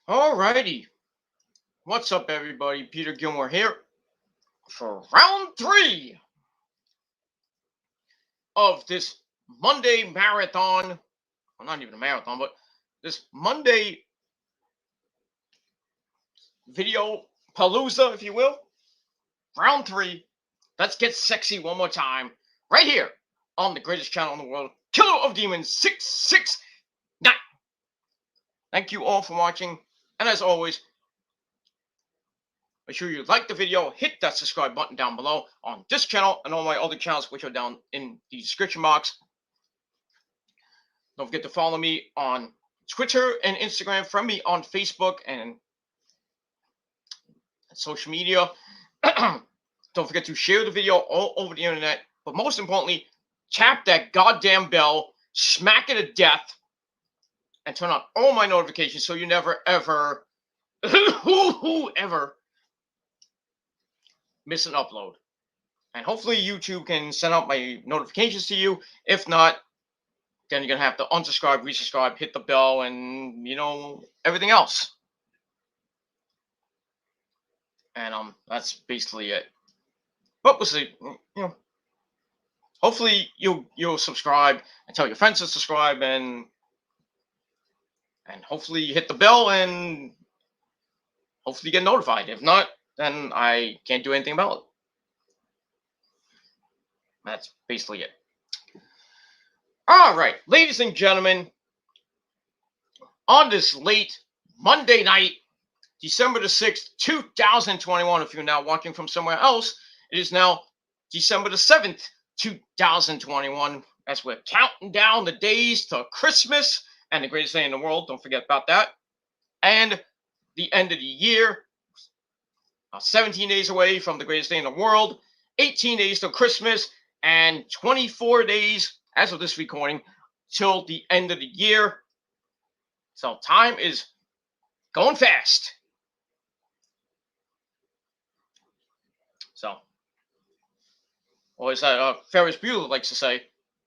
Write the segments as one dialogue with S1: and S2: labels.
S1: Alrighty. What's up, everybody? Peter Gilmore here for round 3 of this Monday marathon. Well, not even a marathon, but this Monday video palooza, if you will. Round 3. Let's get sexy one more time. Right here on the greatest channel in the world, Killer of Demons 669. Thank you all for watching. And as always, make sure you like the video, hit that subscribe button down below on this channel and all my other channels, which are down in the description box. Don't forget to follow me on Twitter and Instagram, friend me on Facebook and social media. Don't forget to share the video all over the internet. But most importantly, tap that goddamn bell, smack it to death, and turn on all my notifications so you never, ever, ever miss an upload. And hopefully YouTube can send out my notifications to you. If not, then you're going to have to unsubscribe, resubscribe, hit the bell, and, everything else. And that's basically it. But we'll see. Hopefully you'll subscribe and tell your friends to subscribe, and hopefully you hit the bell and hopefully you get notified. If not, then I can't do anything about it. That's basically it. All right, ladies and gentlemen, on this late Monday night, December the 6th, 2021, if you're now watching from somewhere else, it is now December the 7th, 2021, as we're counting down the days to Christmas and the greatest day in the world. Don't forget about that. And the end of the year, 17 days away from the greatest day in the world, 18 days till Christmas, and 24 days, as of this recording, till the end of the year. So time is going fast. So, or as Ferris Bueller likes to say,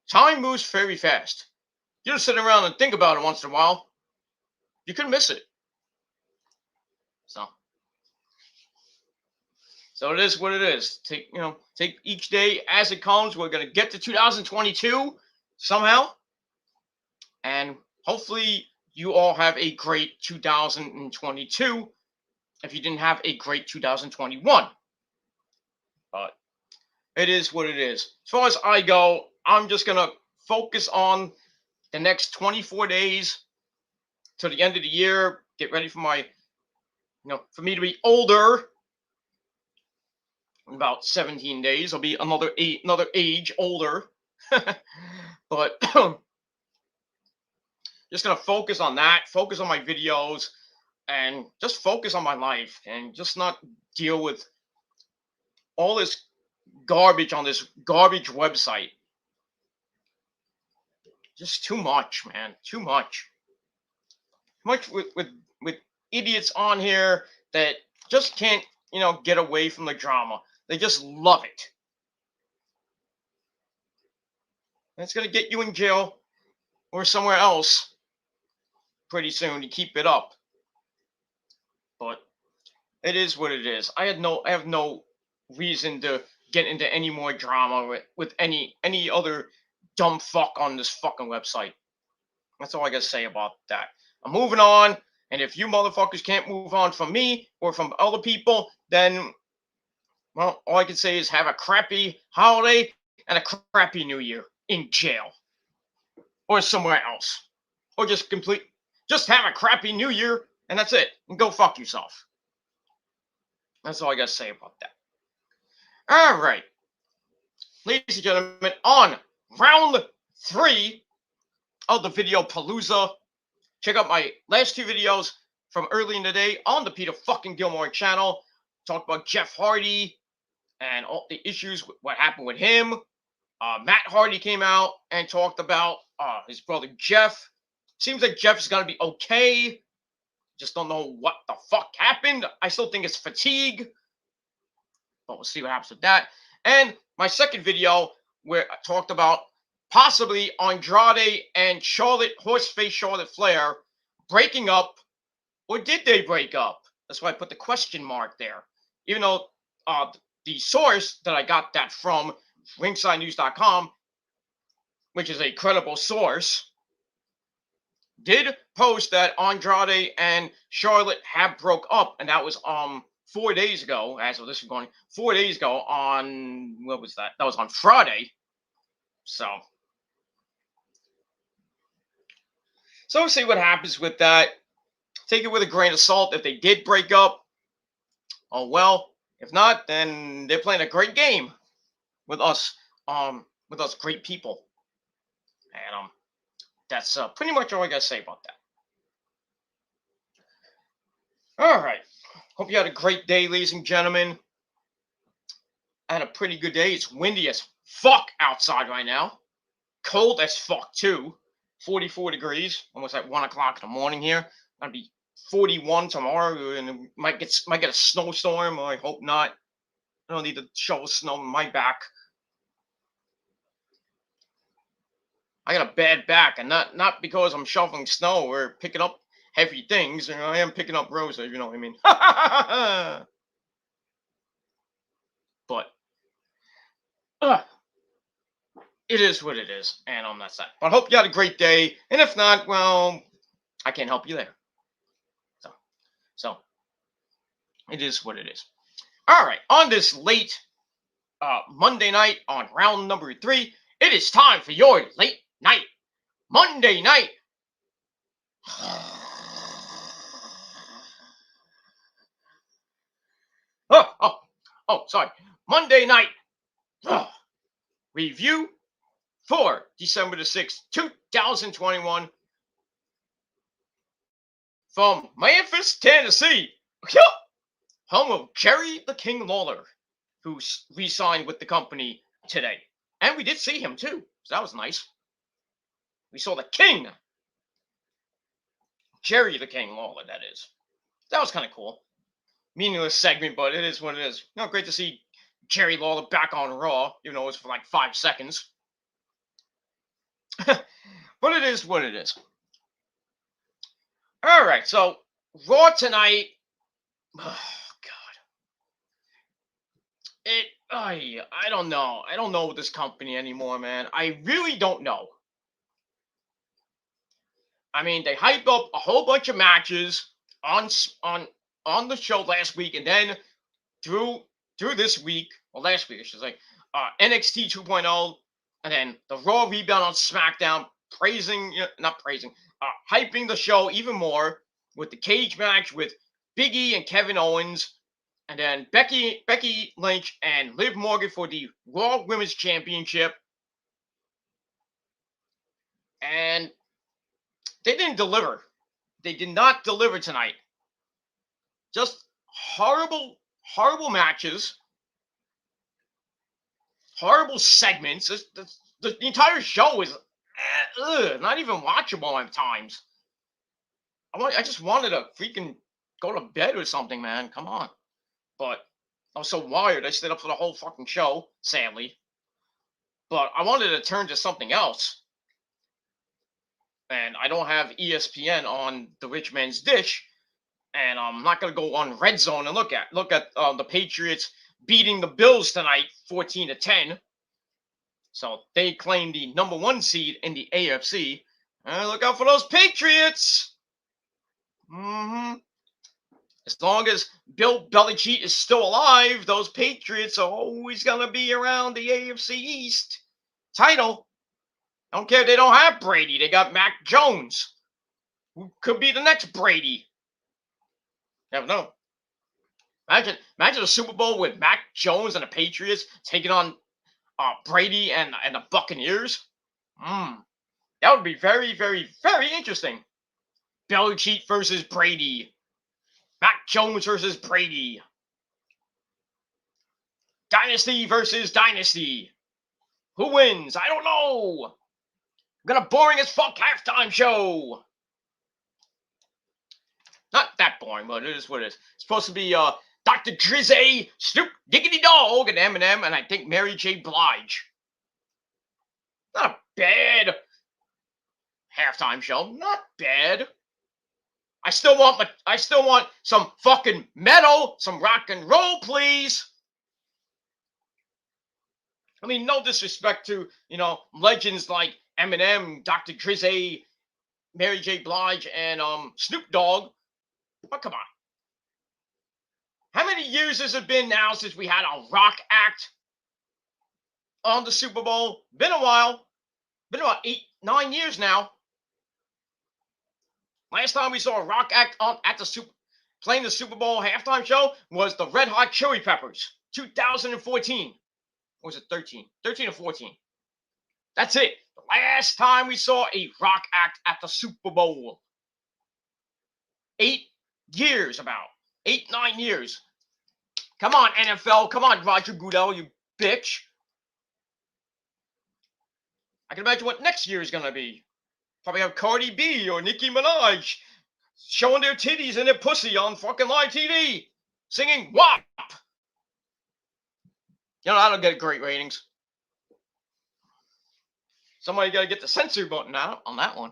S1: time moves very fast. You just sit around and think about it once in a while, you could miss it. So it is what it is. Take each day as it comes. We're gonna get to 2022 somehow, and hopefully you all have a great 2022. If you didn't have a great 2021, but it is what it is. As far as I go, I'm just gonna focus on the next 24 days till the end of the year. Get ready for my, for me to be older. In about 17 days, I'll be another age older. But just gonna focus on that, focus on my videos, and just focus on my life, and just not deal with all this garbage on this garbage website. Just too much, man. Too much. Too much with idiots on here that just can't, get away from the drama. They just love it. And it's going to get you in jail or somewhere else pretty soon to keep it up. But it is what it is. I have no reason to get into any more drama with any other dumb fuck on this fucking website. That's all I got to say about that. I'm moving on. And if you motherfuckers can't move on from me or from other people, then, well, all I can say is have a crappy holiday and a crappy New Year in jail or somewhere else. Or just have a crappy New Year and that's it. And go fuck yourself. That's all I got to say about that. All right. Ladies and gentlemen, on round 3 of the video palooza, check out my last 2 videos from early in the day on the Peter fucking Gilmore channel. Talk about Jeff Hardy and all the issues with what happened with him. Matt Hardy came out and talked about his brother Jeff. Seems like Jeff is going to be okay. Just don't know what the fuck happened. I still think it's fatigue. But we'll see what happens with that. And my second video where I talked about possibly Andrade and Horseface Charlotte Flair breaking up Or did they break up? That's why I put the question mark there. Even though the source that I got that from, ringsidenews.com, which is a credible source, did post that Andrade and Charlotte have broke up, and that was 4 days ago. As of this is going 4 days ago on, what was that? That was on Friday. So we'll see what happens with that. Take it with a grain of salt. If they did break up, oh well. If not, then they're playing a great game with us great people. And that's pretty much all I gotta say about that. All right. Hope you had a great day, ladies and gentlemen. I had a pretty good day. It's windy as fuck outside right now. Cold as fuck too. 44 degrees, almost at 1 o'clock in the morning here. I'll be 41 tomorrow, and might get a snowstorm. I hope not. I don't need to shovel snow on my back. I got a bad back, and not because I'm shoveling snow or picking up heavy things. You know, I am picking up Rosa, you know what I mean. But it is what it is, and that's that. But I hope you had a great day, and if not, well, I can't help you there. So it is what it is. All right, on this late Monday night on round number 3, it is time for your late night Monday night. Sorry. Monday night review for December the 6th, 2021 from Memphis, Tennessee, home of Jerry the King Lawler, who re-signed with the company today. And we did see him too, so that was nice. We saw the King. Jerry the King Lawler, that is. That was kind of cool. Meaningless segment, but it is what it is. You know, great to see Jerry Lawler back on Raw, even though it was for like 5 seconds. But it is what it is. All right, so Raw tonight. Oh God. I don't know. I don't know with this company anymore, man. I really don't know. I mean, they hyped up a whole bunch of matches on the show last week, and then through this week, or last week, I should say, NXT 2.0, and then the Raw rebound on SmackDown, hyping the show even more with the cage match with Biggie and Kevin Owens, and then Becky Lynch and Liv Morgan for the Raw Women's Championship. And they didn't deliver. They did not deliver tonight. Just horrible matches. Horrible segments. The entire show is not even watchable at times. I just wanted to freaking go to bed or something, man. Come on. But I was so wired, I stayed up for the whole fucking show, sadly. But I wanted to turn to something else. And I don't have ESPN on the rich man's dish. And I'm not going to go on Red Zone and look at the Patriots beating the Bills tonight, 14-10. So they claim the number 1 seed in the AFC. Look out for those Patriots. As long as Bill Belichick is still alive, those Patriots are always going to be around the AFC East title. I don't care if they don't have Brady. They got Mac Jones, who could be the next Brady. Never know. Imagine a Super Bowl with Mac Jones and the Patriots taking on Brady and the Buccaneers. That would be very, very, very interesting. Belichick versus Brady. Mac Jones versus Brady. Dynasty versus Dynasty. Who wins? I don't know. We got a boring as fuck halftime show. Not that boring, but it is what it is. It's supposed to be Dr. Drizzy, Snoop Diggity Dog, and Eminem, and I think Mary J. Blige. Not a bad halftime show. Not bad. I still want some fucking metal, some rock and roll, please. I mean, no disrespect to, legends like Eminem, Dr. Dre, Mary J. Blige, and Snoop Dogg. But come on. How many years has it been now since we had a rock act on the Super Bowl? Been a while. Been about 8-9 years now. Last time we saw a rock act playing the Super Bowl halftime show was the Red Hot Chili Peppers, 2014. Or was it 13? 13 or 14. That's it. The last time we saw a rock act at the Super Bowl. 8 years about. 8-9 years. Come on, NFL. Come on, Roger Goodell, you bitch. I can imagine what next year is going to be. Probably have Cardi B or Nicki Minaj showing their titties and their pussy on fucking live TV. Singing WAP. I don't get great ratings. Somebody got to get the censor button out on that one.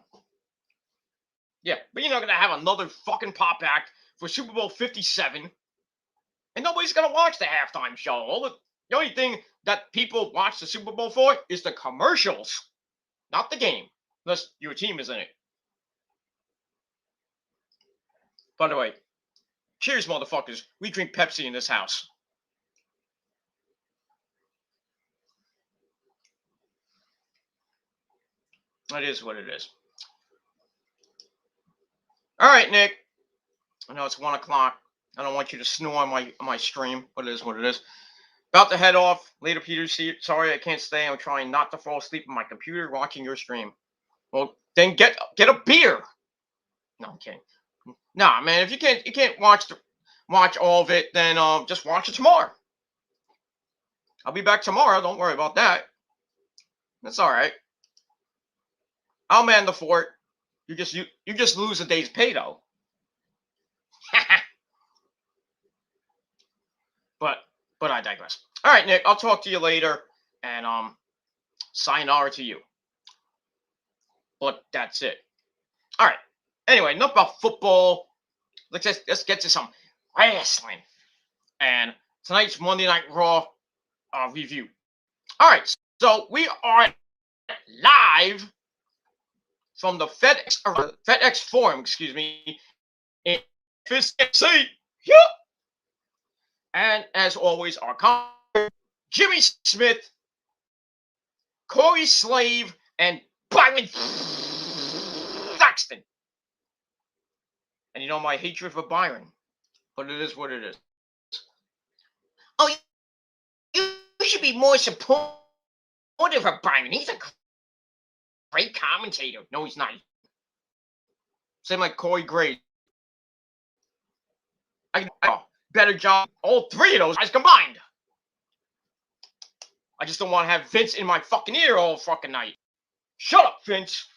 S1: Yeah, but you're not going to have another fucking pop act for Super Bowl 57. And nobody's going to watch the halftime show. The only thing that people watch the Super Bowl for is the commercials, not the game, unless your team is in it. By the way, cheers, motherfuckers. We drink Pepsi in this house. It is what it is. All right, Nick. I know it's 1 o'clock. I don't want you to snore on my stream, but it is what it is. About to head off. Later, Peter. Sorry, I can't stay. I'm trying not to fall asleep on my computer watching your stream. Well, then get a beer. No, I'm kidding. Nah, man. If you can't watch all of it, then just watch it tomorrow. I'll be back tomorrow. Don't worry about that. That's all right. I'll man the fort. You just lose a day's pay though. But I digress. All right, Nick. I'll talk to you later, and sayonara to you. But that's it. All right. Anyway, enough about football. Let's get to some wrestling. And tonight's Monday Night Raw review. All right. So we are live from the FedEx Forum, in Memphis, Tennessee. Yep. And as always, our commentators, Jimmy Smith, Corey Slave, and Byron Saxton. And you know my hatred for Byron, but it is what it is. Oh, you should be more supportive of Byron. He's a great commentator. No, he's not. Same like Corey Graves. Better job, all three of those guys combined. I just don't want to have Vince in my fucking ear all fucking night. Shut up, Vince.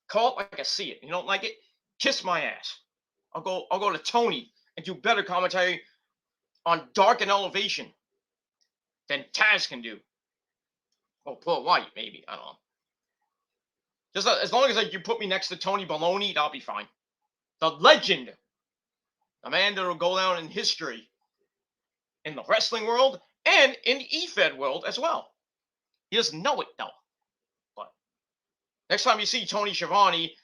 S1: Call it like I see it. You don't like it? Kiss my ass. I'll go to Tony and do better commentary on Dark and Elevation than Taz can do. Or Paul White, maybe. I don't know. Just as long as you put me next to Tony Baloney, that'll be fine. The legend. A man that will go down in history in the wrestling world and in the EFED world as well. He doesn't know it, though. But next time you see Tony Schiavone,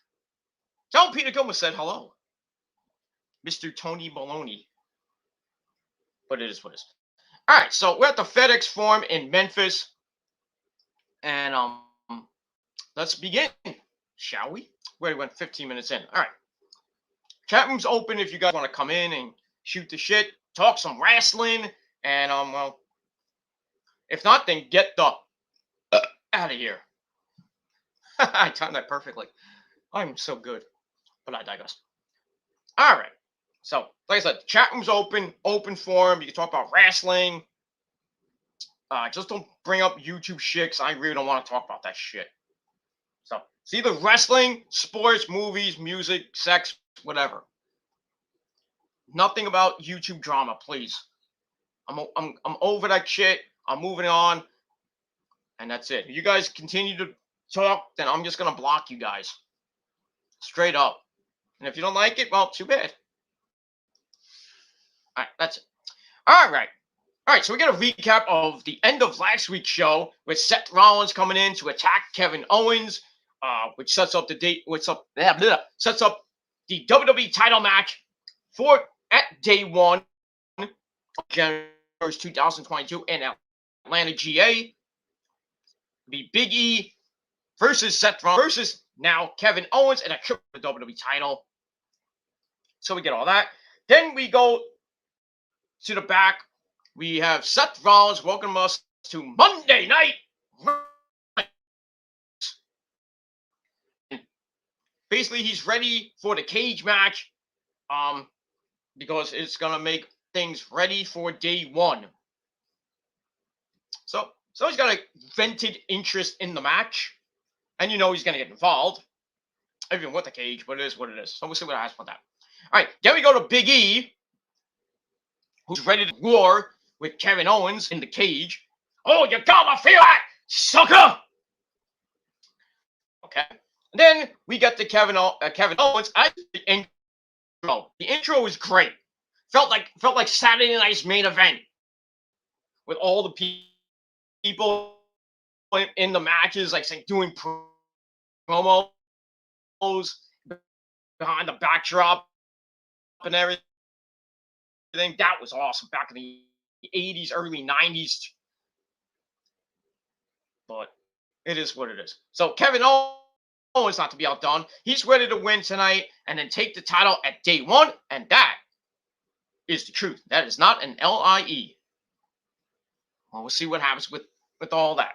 S1: tell him Peter Gilman said hello. Mr. Tony Baloney. But it is what it is. All right, so we're at the FedEx Forum in Memphis. And let's begin, shall we? We already went 15 minutes in. All right. Chat room's open if you guys want to come in and shoot the shit, talk some wrestling, and well, if not, then get the out of here. I timed that perfectly. I'm so good, but I digress. All right, so like I said, the chat room's open forum. You can talk about wrestling. Just don't bring up YouTube shit, 'cause I really don't want to talk about that shit. So it's either wrestling, sports, movies, music, sex, whatever. Nothing about YouTube drama, please. I'm over that shit. I'm moving on, and that's it. If you guys continue to talk, then I'm just gonna block you guys. Straight up. And if you don't like it, well, too bad. All right, that's it. All right. All right, so we got a recap of the end of last week's show with Seth Rollins coming in to attack Kevin Owens, which sets up the date. Sets up the WWE title match at Day 1, January 2022 in Atlanta, GA. Be Biggie versus Seth Rollins versus now Kevin Owens and a triple WWE title. So we get all that. Then we go to the back. We have Seth Rollins welcome us to Monday Night. Basically, he's ready for the cage match, because it's gonna make things ready for Day 1. So he's got a vented interest in the match, and you know he's gonna get involved, even with the cage. But it is what it is. So we'll see what happens with that. All right, then we go to Big E, who's ready to war with Kevin Owens in the cage. Oh, you gotta feel that, sucker! Okay. And then we get to Kevin Owens. The intro. The intro was great. Felt like Saturday Night's main event with all the people in the matches, like doing promos behind the backdrop and everything. That was awesome back in the 80s, early 90s. But it is what it is. So Kevin Owens, not to be outdone, he's ready to win tonight and then take the title at Day 1, and that is the truth. That is not an LIE. Well, we'll see what happens with all that.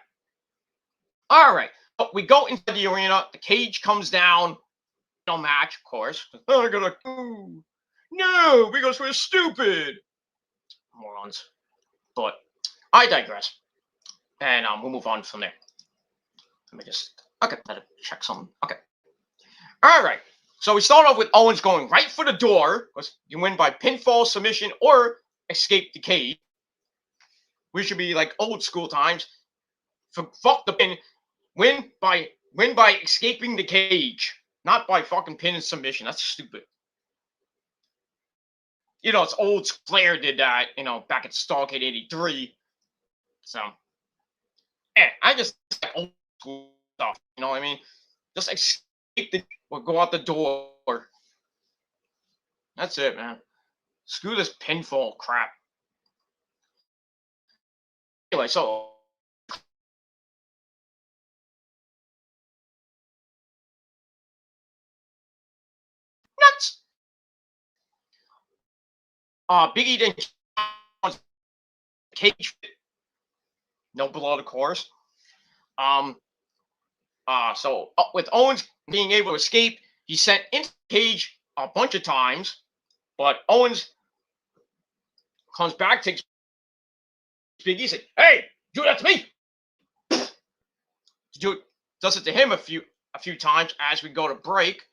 S1: All right. But we go into the arena. The cage comes down. No match, of course. I'm gonna no, because we're stupid. Morons. But I digress. And we'll move on from there. Let me just let it check something. Okay. All right. So we start off with Owens going right for the door, because you win by pinfall, submission, or escape the cage. We should be like old school times. Fuck the pin. Win by escaping the cage, not by fucking pin and submission. That's stupid. You know, it's old. Flair did that, back at Starrcade '83. So, I just like old school stuff. You know what I mean? Just escape or go out the door. That's it, man. Screw this pinfall crap. Anyway, so nuts. Biggie didn't cage. No blood, of course. So with Owens being able to escape, he sent into the cage a bunch of times, but Owens comes back, takes Big E, said, "Hey, do that to me." Does it to him a few times as we go to break.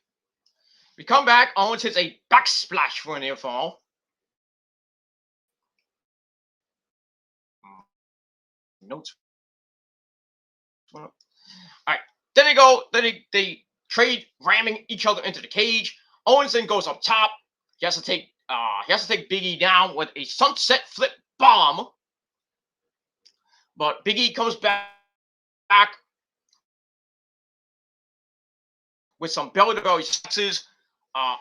S1: We come back. Owens hits a backsplash for a near fall. Notes. All right. Then they trade, ramming each other into the cage. Owens then goes up top. He has to take Big E down with a sunset flip bomb. But Big E comes back with some belly-to-belly sexes. But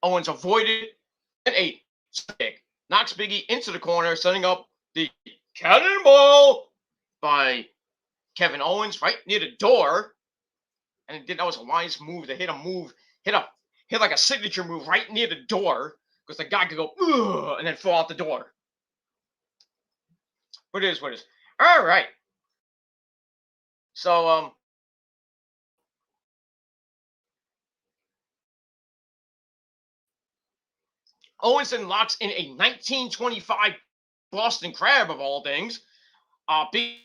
S1: Owens avoided and a stick. Knocks Big E into the corner, setting up the cannonball by Kevin Owens right near the door. And that was a wise move to hit like a signature move right near the door, because the guy could go ugh, and then fall out the door. But it is what it is. All right. So Owens then locks in a 1925 Boston Crab of all things. Big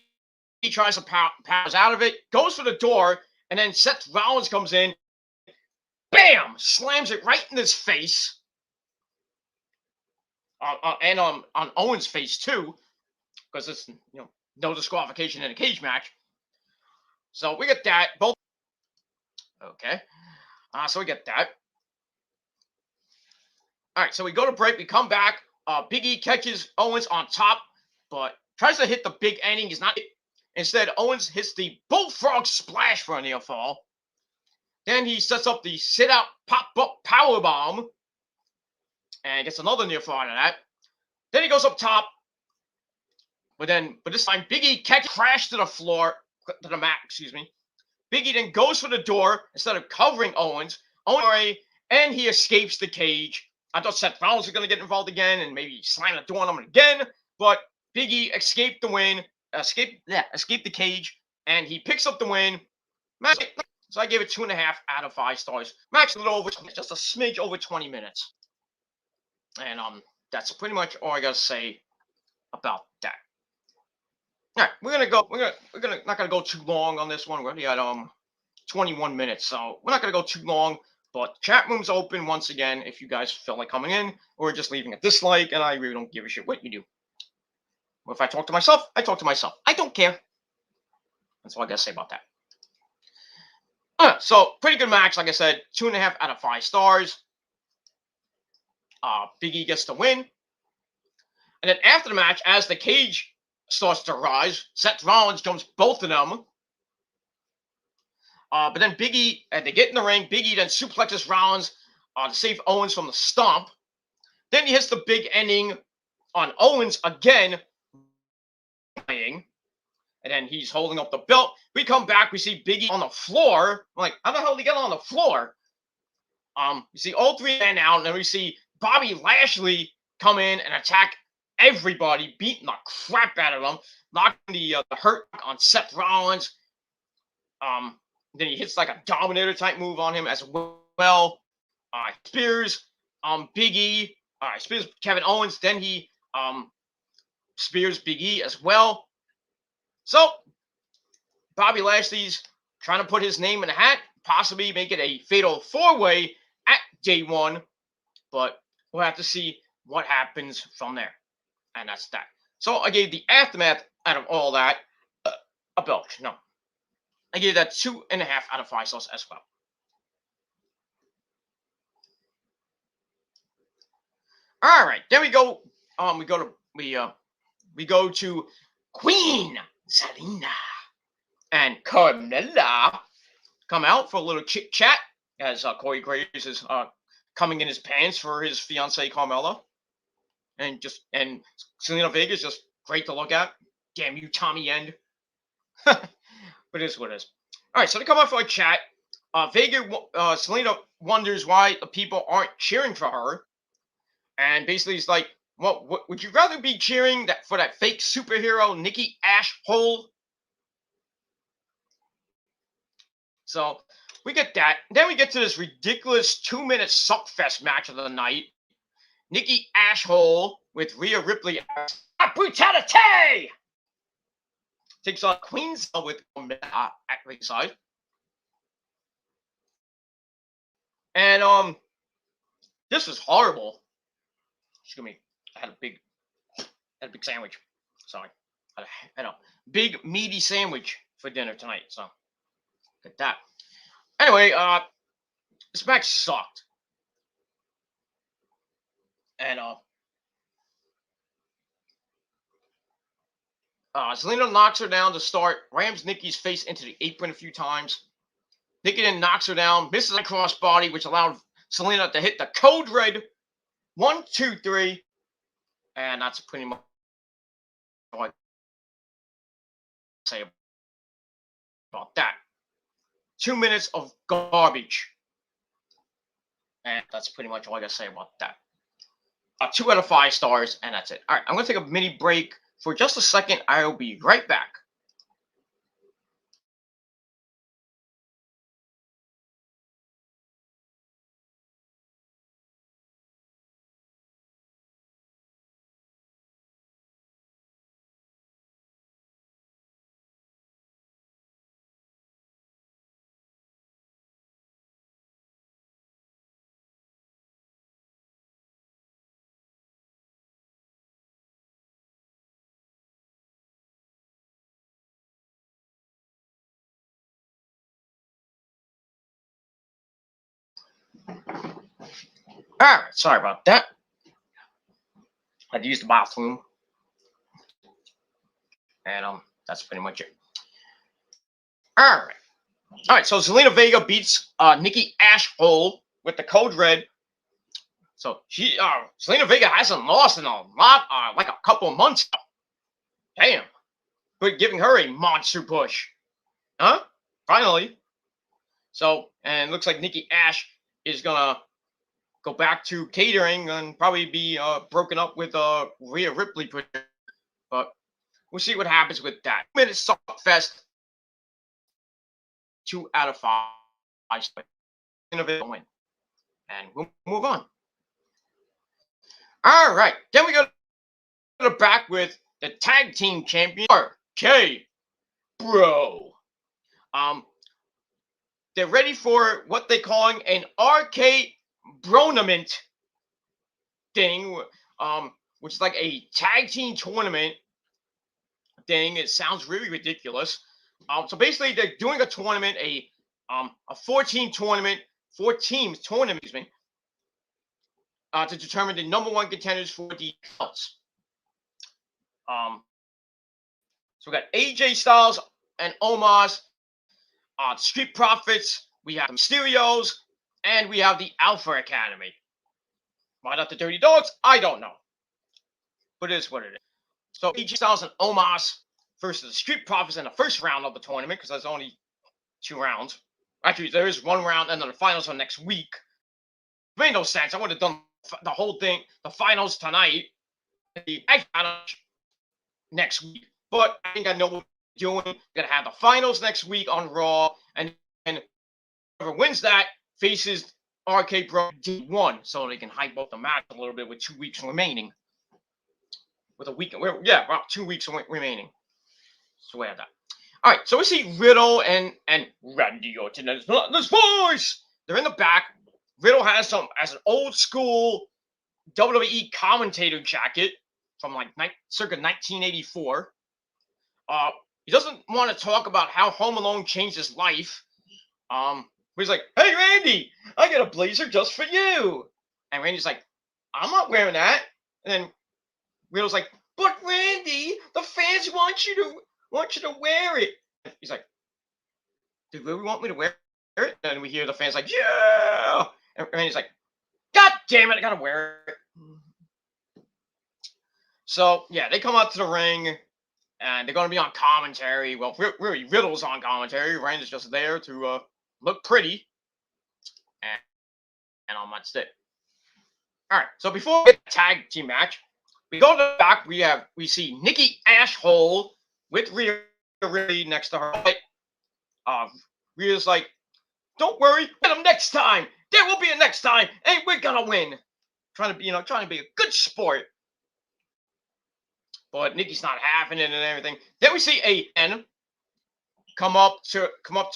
S1: E tries to powers out of it, goes for the door, and then Seth Rollins comes in, bam, slams it right in his face, and on Owens' face too, because it's no disqualification in a cage match. So we get that. Both. Okay. So we get that. All right. So we go to break. We come back. Biggie catches Owens on top, but tries to hit the big ending. He's not. Instead, Owens hits the bullfrog splash for a near fall. Then he sets up the sit-out pop-up power bomb and gets another near fall out of that. Then he goes up top, but this time Biggie crash to the floor, to the mat. Excuse me. Biggie then goes for the door instead of covering Owens. And he escapes the cage. I thought Seth Rollins was going to get involved again and maybe slam the door on him again, but Biggie escaped the win, escaped the cage, and he picks up the win. So I gave it 2.5 out of 5 stars. Max a little over, just a smidge over 20 minutes. And that's pretty much all I gotta say about that. All right, we're not gonna go too long on this one. We're already at 21 minutes, so we're not gonna go too long. But chat room's open once again if you guys feel like coming in or just leaving a dislike, and I really don't give a shit what you do. Or if I talk to myself, I talk to myself. I don't care. That's all I gotta say about that. So pretty good match, like I said, 2.5 out of 5 stars. Biggie gets the win. And then after the match, as the cage starts to rise, Seth Rollins jumps both of them. But then Biggie, and they get in the ring, Biggie then suplexes Rollins to save Owens from the stomp. Then he hits the big ending on Owens again. And then he's holding up the belt. We come back, we see Biggie on the floor. I'm like, how the hell did he get on the floor? You see all three men out, and then we see Bobby Lashley come in and attack everybody, beating the crap out of them, knocking the hurt on Seth Rollins. Then he hits like a Dominator type move on him as well. Spears Biggie. Spears Kevin Owens. Then he spears Big E as well. So Bobby Lashley's trying to put his name in a hat, possibly make it a fatal 4-way at day one, but we'll have to see what happens from there. And that's that. So I gave the aftermath out of all that a belch. No. I gave that 2.5 out of 5 stars as well. All right, then we go. We go to Queen Zelina and Carmella come out for a little chit chat as Corey Graves is coming in his pants for his fiancee Carmella, and Zelina Vega is just great to look at. Damn you, Tommy End. But it is what it is. All right, so they come out for a chat. Zelina wonders why the people aren't cheering for her, and basically he's like, "What would you rather be cheering for that fake superhero Nikki Ashhole?" So we get that. Then we get to this ridiculous 2-minute suckfest match of the night. Nikki Ashhole with Rhea Ripley brutality takes on Queen's with at ringside. And this was horrible. Excuse me. I had a big sandwich. Sorry. I had a big meaty sandwich for dinner tonight. So get that. Anyway, this match sucked. And Zelina knocks her down to start, rams Nikki's face into the apron a few times. Nikki then knocks her down, misses a crossbody, which allowed Zelina to hit the code red 1, 2, 3, and that's pretty much all I say about that. 2 minutes of garbage, and that's pretty much all I gotta say about that. 2 out of 5 stars, and that's it. All right, I'm gonna take a mini break for just a second. I'll be right back. Alright, sorry about that. I had to use the bathroom. And that's pretty much it. Alright, so Zelina Vega beats Nikki Ashhole with the code red. So Zelina Vega hasn't lost in a lot, like a couple of months now. Damn. But giving her a monster push. Huh? Finally. So, and it looks like Nikki Ash is gonna go back to catering and probably be broken up with Rhea Ripley. But we'll see what happens with that. Minute Fest. 2 out of 5. Win. And we'll move on. All right. Then we go back with the tag team champion, RK Bro. They're ready for what they're calling an RK Bronament thing, which is like a tag team tournament thing. It sounds really ridiculous. So basically, they're doing a tournament, a 4-team tournament, 4 teams tournament, excuse me, to determine the number 1 contenders for the belts. So we got AJ Styles and Omos, Street Profits. We have the Mysterios, and we have the Alpha Academy. Why not the Dirty Dogs? I don't know, but it is what it is. So AJ Styles and Omos versus the Street Profits in the first round of the tournament, because there's only 2 rounds. Actually, there is 1 round, and then the finals are next week. It made no sense. I would have done the whole thing, the finals tonight, the next week. But I think I know what we're doing. We're going to have the finals next week on Raw, and whoever wins that faces RK Bro D1, so they can hype up the match a little bit with 2 weeks remaining. With a week, yeah, about 2 weeks remaining. So we have that. All right, so we see Riddle and Randy Orton and his voice. They're in the back. Riddle has an old school WWE commentator jacket from like circa 1984. He doesn't want to talk about how Home Alone changed his life. He's like, "Hey Randy, I got a blazer just for you." And Randy's like, "I'm not wearing that." And then Riddle's like, "But Randy, the fans want you to wear it." He's like, "Do you really want me to wear it?" And we hear the fans like, "Yeah!" And Randy's like, "God damn it, I gotta wear it." So yeah, they come out to the ring, and they're gonna be on commentary. Well, really, Riddle's on commentary. Randy's just there to look pretty, and on that's it. All right, so before we get the tag team match, we go to the back. We see Nikki Ashhole with Rhea really next to her. Rhea's like, "Don't worry, get him next time. There will be a next time, and we're gonna win." Trying to be a good sport. But Nikki's not having it and everything. Then we see A.N. come up to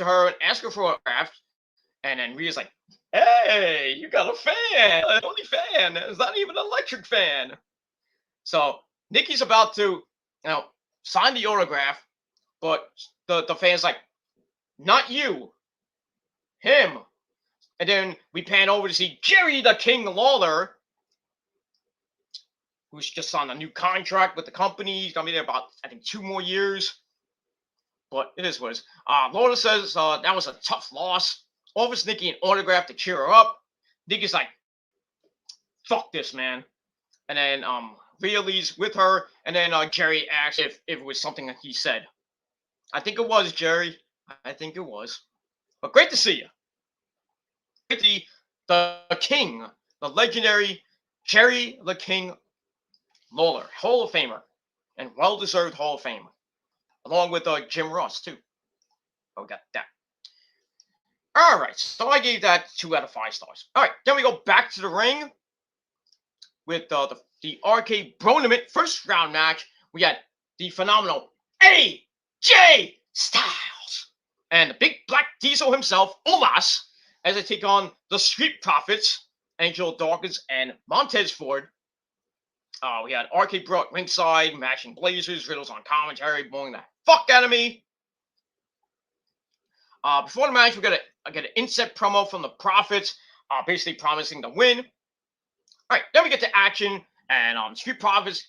S1: her and ask her for a draft, and then Rhea's like, "Hey, you got a fan, an only fan. It's not even an electric fan." So Nikki's about to, sign the autograph, but the fan's like, "Not you, him." And then we pan over to see Jerry the King Lawler, who's just signed a new contract with the company. He's gonna be there about, I think, 2 more years. But it is what it is. Lawler says that was a tough loss. Offers Nikki an autograph to cheer her up. Nikki's like, "Fuck this, man." And then Rhea leaves with her, and then Jerry asks if it was something that he said. I think it was, Jerry. I think it was. But great to see you. Great to see the King, the legendary Jerry the King Lawler, Hall of Famer, and well-deserved Hall of Famer, along with Jim Ross too. Oh, got that. All right, so I gave that 2 out of 5 stars. All right, then we go back to the ring with the RK Bronament first round match. We had the phenomenal AJ Styles and the big black diesel himself, Omos, as they take on the Street Profits, Angel Dawkins and Montez Ford. We had RK Bro at ringside, matching blazers. Riddle's on commentary, blowing the fuck out of me. Before the match, we got an inset promo from the Profits. basically promising to win. All right, then we get to action, and Street Profits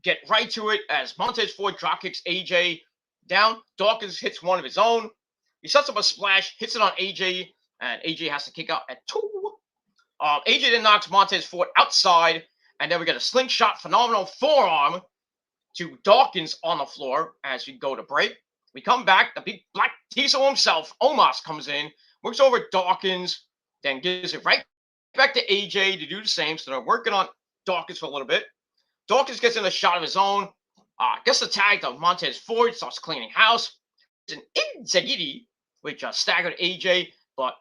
S1: get right to it as Montez Ford drop kicks AJ down. Dawkins hits one of his own. He sets up a splash, hits it on AJ, and AJ has to kick out at 2. AJ then knocks Montez Ford outside, and then we get a slingshot phenomenal forearm to Dawkins on the floor as we go to break. We come back. The big black diesel himself, Omos, comes in, works over Dawkins, then gives it right back to AJ to do the same. So they're working on Dawkins for a little bit. Dawkins gets in a shot of his own, gets the tag to Montez Ford, starts cleaning house. It's an Inzaghi, which staggered AJ, but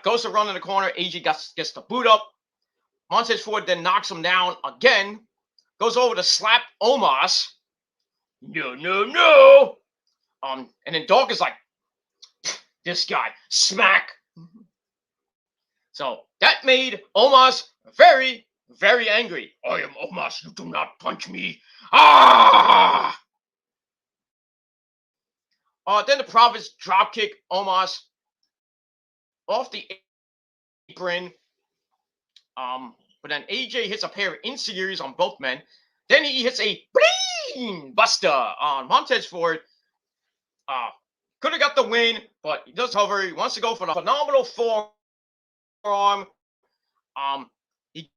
S1: goes to run in the corner. AJ gets the boot up. Montez Ford then knocks him down again, goes over to slap Omos. No. And then Dawkins like, this guy, smack. So that made Omos very, very angry. I am Omos, you do not punch me. Ah! Then the Profits dropkick Omos off the apron. But then AJ hits a pair of in-series on both men. Then he hits a brain buster on Montez Ford. Could have got the win, but he does hover. He wants to go for the phenomenal forearm. He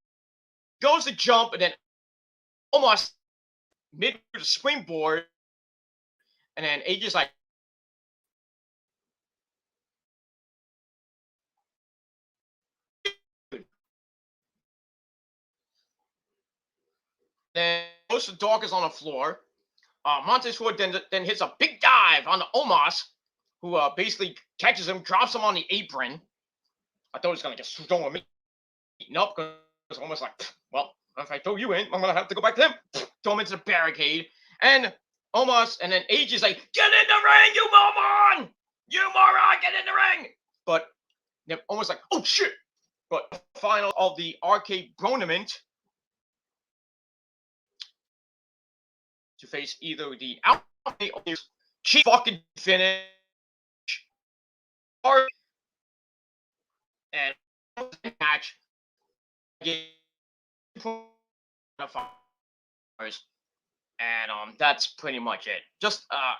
S1: goes to jump, and then almost mid the springboard, and then AJ's like, then goes to Dawkins on the floor. Montez Ford then hits a big dive on the Omos, who basically catches him, drops him on the apron. I thought he was going to get thrown meeting up because it's almost like, well, if I throw you in, I'm going to have to go back to him. Throw him into the barricade. And Omos, and then AJ's like, get in the ring, you moron! You moron, get in the ring! But they're almost like, oh shit! But final of the arcade tournament to face either the outfit or the cheap fucking finish or and match and that's pretty much it. Just a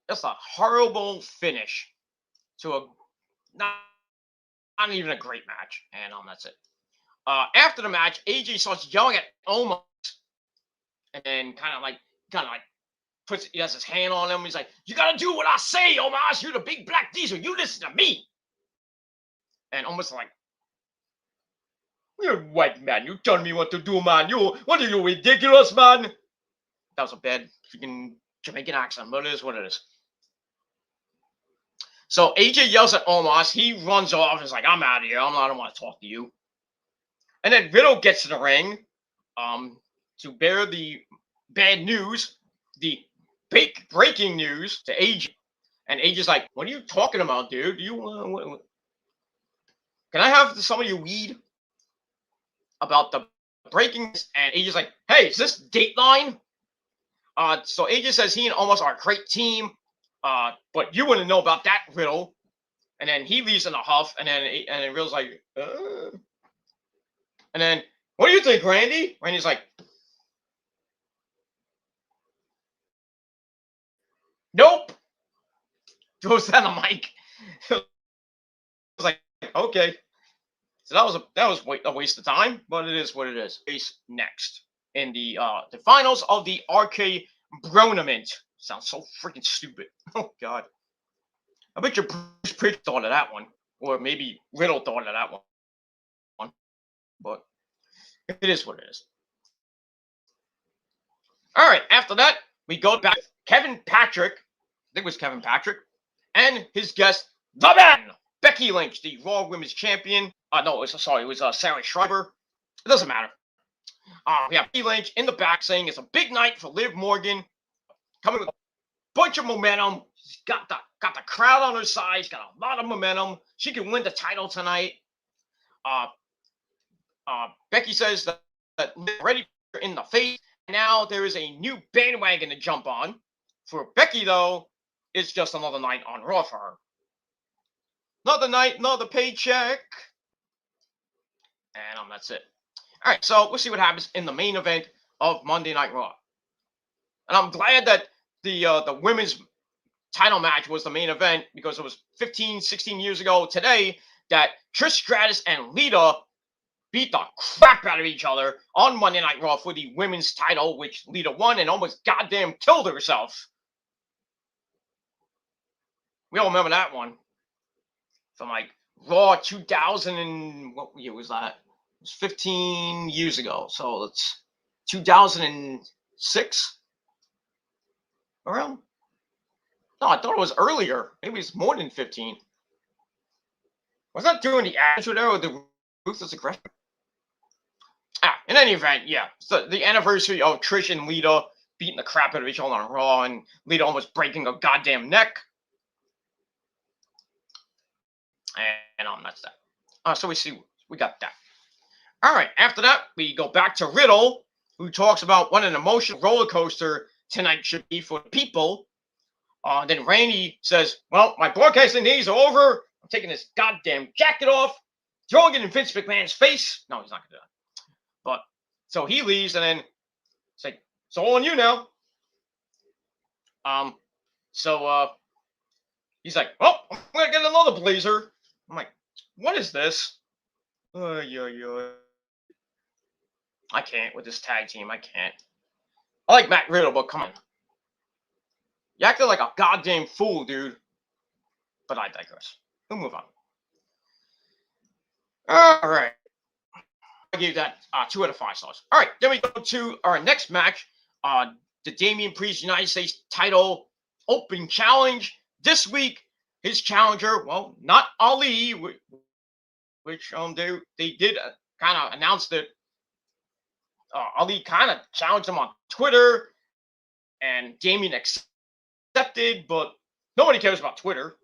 S1: horrible finish to a not even a great match, and that's it. After the match, AJ starts yelling at Omos, and then kind of like he has his hand on him. He's like, "You gotta do what I say, Omos. You're the big black diesel. You listen to me." And almost like, you're white man. You tell me what to do, man. What are you, ridiculous, man? That was a bad freaking Jamaican accent, but it is what it is. So AJ yells at Omos. He runs off. He's like, I'm out of here. I don't want to talk to you. And then Riddle gets to the ring to bear the bad news, the breaking news to AJ. And AJ's like, what are you talking about, dude? Do you want Can I have some of your weed? About the breaking, and AJ's like, hey, is this Dateline? So AJ says he and Omos are a great team, but you wouldn't know about that, Riddle. And then he leaves in a huff, and then Riddle's like, And then, what do you think, Randy? Randy's like, nope. Goes down the mic. I was like, okay. So that was a waste of time, but it is what it is. Next in the finals of the arcade tournament. Sounds so freaking stupid. Oh god. I bet you Bruce Prichard thought of that one, or maybe Riddle thought of that one. But it is what it is. All right. After that, we go back. Kevin Patrick, I think it was Kevin Patrick, and his guest, the man, Becky Lynch, the Raw Women's Champion. No, it was Sarah Schreiber. It doesn't matter. We have Becky Lynch in the back saying it's a big night for Liv Morgan, coming with a bunch of momentum. She's got the crowd on her side. She's got a lot of momentum. She can win the title tonight. Becky says that Liv ready in the face. Now there is a new bandwagon to jump on. For Becky, though, it's just another night on Raw for her. Another night, another paycheck. And that's it. All right, so we'll see what happens in the main event of Monday Night Raw. And I'm glad that the women's title match was the main event, because it was 15, 16 years ago today that Trish Stratus and Lita beat the crap out of each other on Monday Night Raw for the women's title, which Lita won and almost goddamn killed herself. We all remember that one from like Raw 2000 and what year was that? It was 15 years ago, so it's 2006 around. No, I thought it was earlier. Maybe it's more than 15. Was that during the Attitude Era or the Ruthless Aggression? In any event, yeah. So the anniversary of Trish and Lita beating the crap out of each other on Raw, and Lita almost breaking her goddamn neck. And that's that. So we got that. All right, after that, we go back to Riddle, who talks about what an emotional roller coaster tonight should be for the people. Then Randy says, well, my broadcasting days are over. I'm taking this goddamn jacket off, throwing it in Vince McMahon's face. No, he's not going to do that. But, so he leaves, and then it's like, it's all on you now. So he's like, well, I'm going to get another blazer. I'm like, what is this? I can't with this tag team. I can't. I like Matt Riddle, but come on. You acted like a goddamn fool, dude. But I digress. We'll move on. All right. I gave that 2 out of 5 stars. All right, then we go to our next match. The Damian Priest United States title open challenge. This week, his challenger, well, not Ali, which they did kind of announce that Ali kind of challenged him on Twitter, and Damian accepted, but nobody cares about Twitter,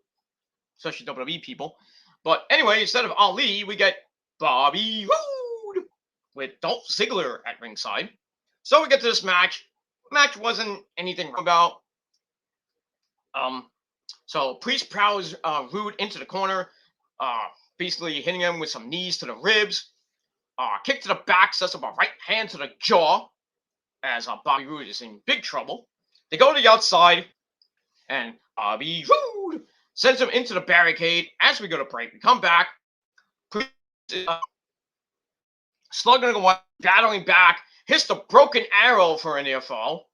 S1: especially WWE people. But anyway, instead of Ali, we get Bobby Roode with Dolph Ziggler at ringside. So we get to this match. Match wasn't anything about. So Priest prowls Roode into the corner, basically hitting him with some knees to the ribs. Kick to the back, sets up a right hand to the jaw, as Bobby Roode is in big trouble. They go to the outside, and Bobby Roode sends him into the barricade. As we go to break, we come back. Priest slugging away, battling back, hits the broken arrow for a near fall.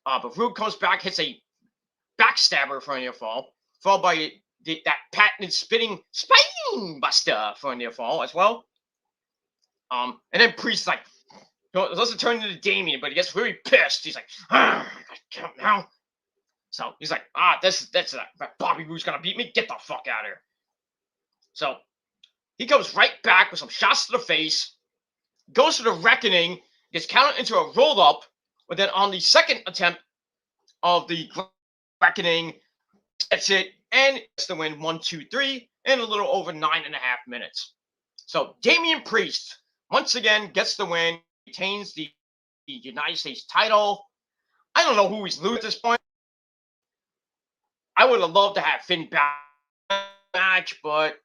S1: But Roode comes back, hits a backstabber for a near fall, followed by that patented spinning spine buster for a near fall as well. And then Priest like doesn't turn into Damian, but he gets really pissed. He's like, I gotta get up now. So he's like, that's Bobby Roode's gonna beat me. Get the fuck out of here. So he comes right back with some shots to the face, goes to the Reckoning, gets counted into a roll up, but then on the second attempt of the Reckoning, gets it and gets the win 1, 2, 3 in a little over 9.5 minutes. So Damian Priest once again gets the win, retains the United States title. I don't know who he's losing at this point. I would have loved to have Finn Balor match, but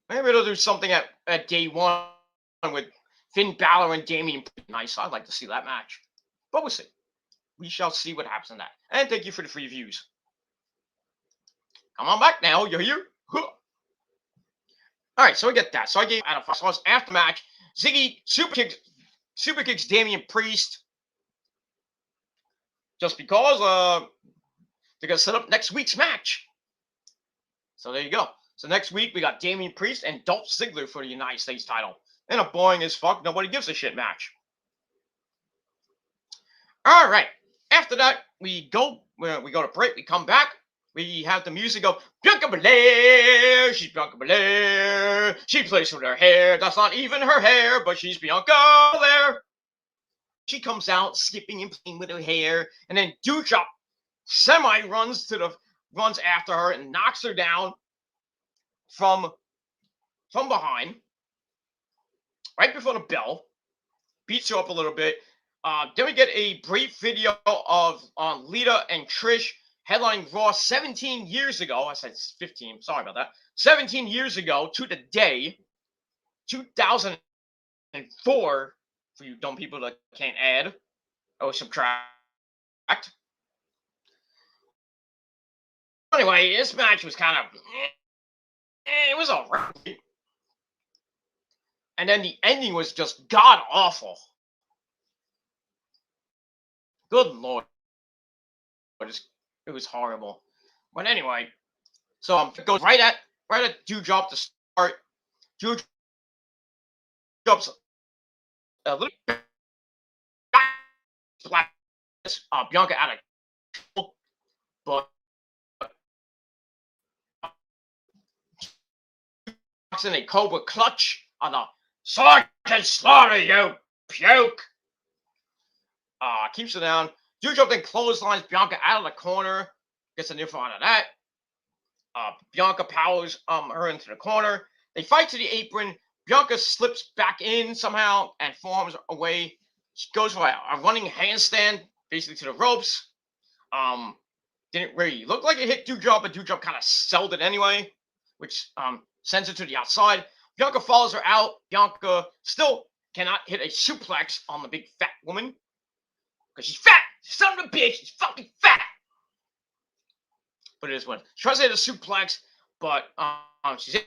S1: maybe they'll do something at day one with Finn Balor and Damian Priest. Nice. I'd like to see that match. But we'll see. We shall see what happens in that. And thank you for the free views. Come on back now. You're here. Huh. All right, so we get that. So I gave out of 5 stars. After match, Ziggy super kicks Damian Priest. Just because they're going to set up next week's match. So there you go. So next week, we got Damian Priest and Dolph Ziggler for the United States title. And a boring as fuck, nobody gives a shit match. All right. After that, we go to break. We come back. We have the music of Bianca Belair. She's Bianca Belair. She plays with her hair. That's not even her hair, but she's Bianca Belair. She comes out skipping and playing with her hair, and then Doudrop runs after her and knocks her down from behind, right before the bell. Beats her up a little bit. Then we get a brief video of Lita and Trish headlining Raw 17 years ago. I said 15. Sorry about that. 17 years ago to the day, 2004. For you dumb people that can't add or subtract. Anyway, this match was kind of, it was alright. And then the ending was just god awful. Good lord. It was horrible. But anyway, so it goes right at Dewdrop to start. Dewdrop's a little black. Bianca out of control, but in a Cobra clutch on the Sergeant Slaughter, you puke. Keeps her down. Dewdrop then clotheslines Bianca out of the corner. Gets an info out of that. Bianca powers her into the corner. They fight to the apron. Bianca slips back in somehow and forms away. She goes for a running handstand, basically to the ropes. Didn't really look like it hit Dewdrop, but Dewdrop kind of sold it anyway, which sends her to the outside. Bianca follows her out. Bianca still cannot hit a suplex on the big fat woman because she's fat. Son of a bitch, she's fucking fat. But it is what she tries to hit a suplex, but she's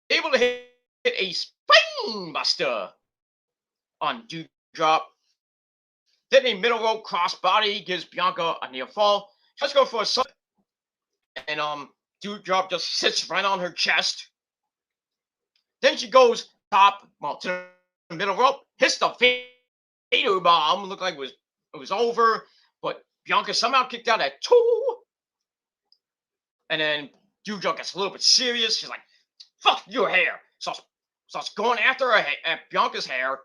S1: able to hit a spine buster on Dewdrop. Then a middle rope crossbody gives Bianca a near fall. Tries to go for a sub, and Dewdrop just sits right on her chest. Then she goes to the middle rope, hits the fatal bomb. Looked like it was over, but Bianca somehow kicked out at 2. And then Dewdrop gets a little bit serious. She's like, "Fuck your hair!" So starts going after her at Bianca's hair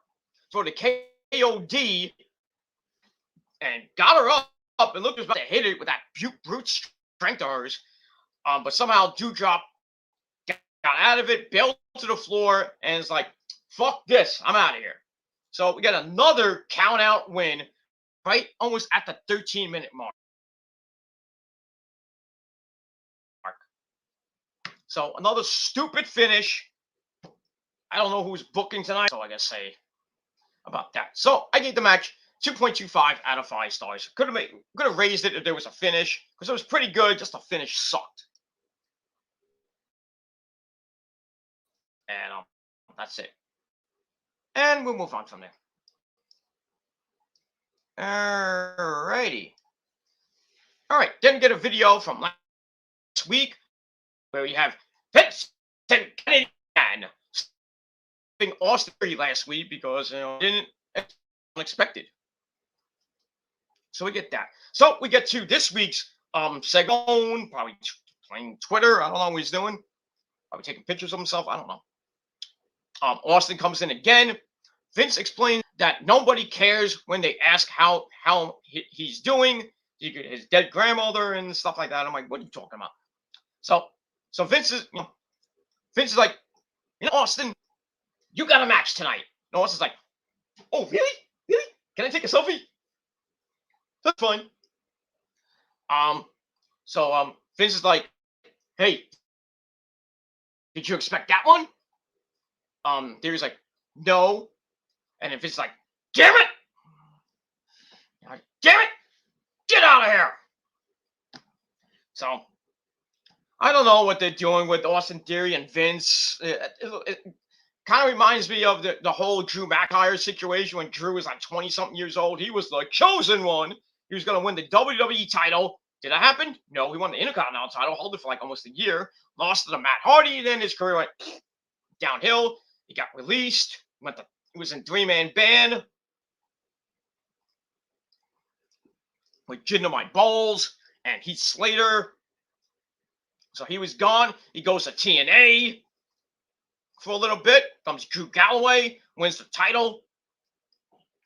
S1: for the KOD, and got her up and looked about to hit it with that brute strength of hers. But somehow Dewdrop got out of it, bailed to the floor, and is like, "Fuck this, I'm out of here." So we got another count out win, right almost at the 13-minute mark. So another stupid finish. I don't know who's booking tonight, so I guess say about that. So I gave the match 2.25 out of 5 stars. Could have raised it if there was a finish, because it was pretty good. Just the finish sucked. And that's it. And we'll move on from there. Alrighty. Alright, didn't get a video from last week where we have Vincent Kennedy Austin last week because didn't unexpected. So we get that. So we get to this week's segment, probably playing Twitter. I don't know what he's doing. Probably taking pictures of himself. I don't know. Austin comes in again. Vince explains that nobody cares when they ask how he's doing. His dead grandmother and stuff like that. I'm like, what are you talking about? So Vince is like, Austin, you got a match tonight. And Austin's like, oh, really? Really? Can I take a selfie? That's fine. So Vince is like, hey, did you expect that one? Theory's like, no. And then Vince is like, damn it! Damn it! Get out of here! So I don't know what they're doing with Austin Theory and Vince. It kind of reminds me of the whole Drew McIntyre situation when Drew was like 20-something years old. He was the chosen one. He was going to win the WWE title. Did that happen? No, he won the Intercontinental title, held it for like almost a year, lost to the Matt Hardy, then his career went downhill. He got released. He was in 3-man band with Jinder Bowles and Heath Slater. So he was gone. He goes to TNA for a little bit. Comes Drew Galloway, wins the title.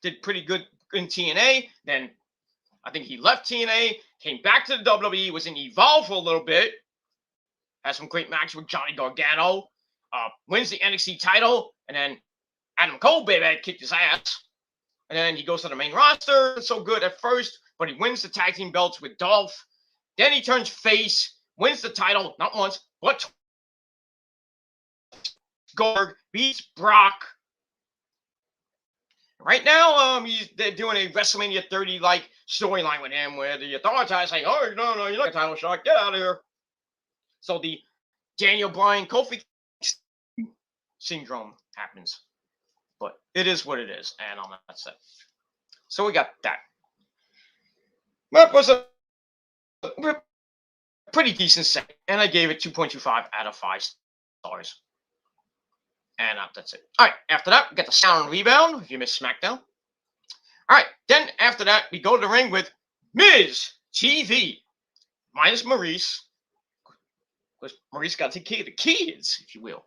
S1: Did pretty good in TNA. Then I think he left TNA, came back to the WWE, was in Evolve for a little bit. Had some great matches with Johnny Gargano. Wins the NXT title. And then Adam Cole, baby, kicked his ass. And then he goes to the main roster. So good at first, but he wins the tag team belts with Dolph. Then he turns face, wins the title, not once, but Goldberg beats Brock. Right now, they're doing a WrestleMania 30 like storyline with him, where the authorities are saying, "Oh no, you're not a title shot. Get out of here." So the Daniel Bryan Kofi syndrome happens, but it is what it is, and that's it. So we got that. That was a pretty decent set, and I gave it 2.25 out of 5 stars. And that's it. All right, after that, we got the Sound Rebound, if you missed Smackdown. All right, then after that, we go to the ring with Miz TV, minus Maurice. Because Maurice got to take care of the kids, if you will.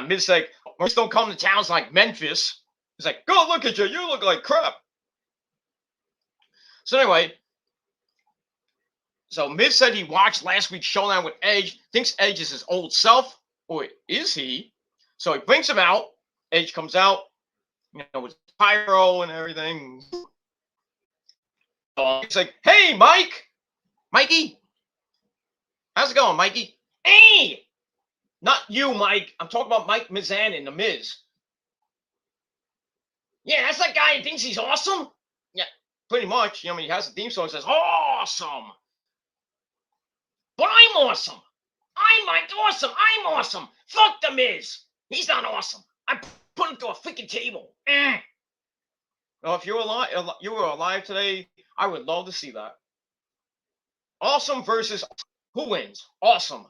S1: Miz like, Maurice don't come to towns like Memphis. He's like, go look at you. You look like crap. So anyway, so Miz said he watched last week's showdown with Edge, thinks Edge is his old self, or is he? So he brings him out. Edge comes out, with pyro and everything. He's like, hey, Mikey. How's it going, Mikey? Hey! Not you, Mike. I'm talking about Mike Mizan and The Miz. Yeah, that's that guy who thinks he's awesome? Yeah, pretty much. He has a theme song that says, awesome. But I'm awesome. I'm Mike Awesome. I'm awesome. Fuck The Miz. He's not awesome. I put him to a freaking table. Well, if you were alive today, I would love to see that. Awesome versus who wins? Awesome.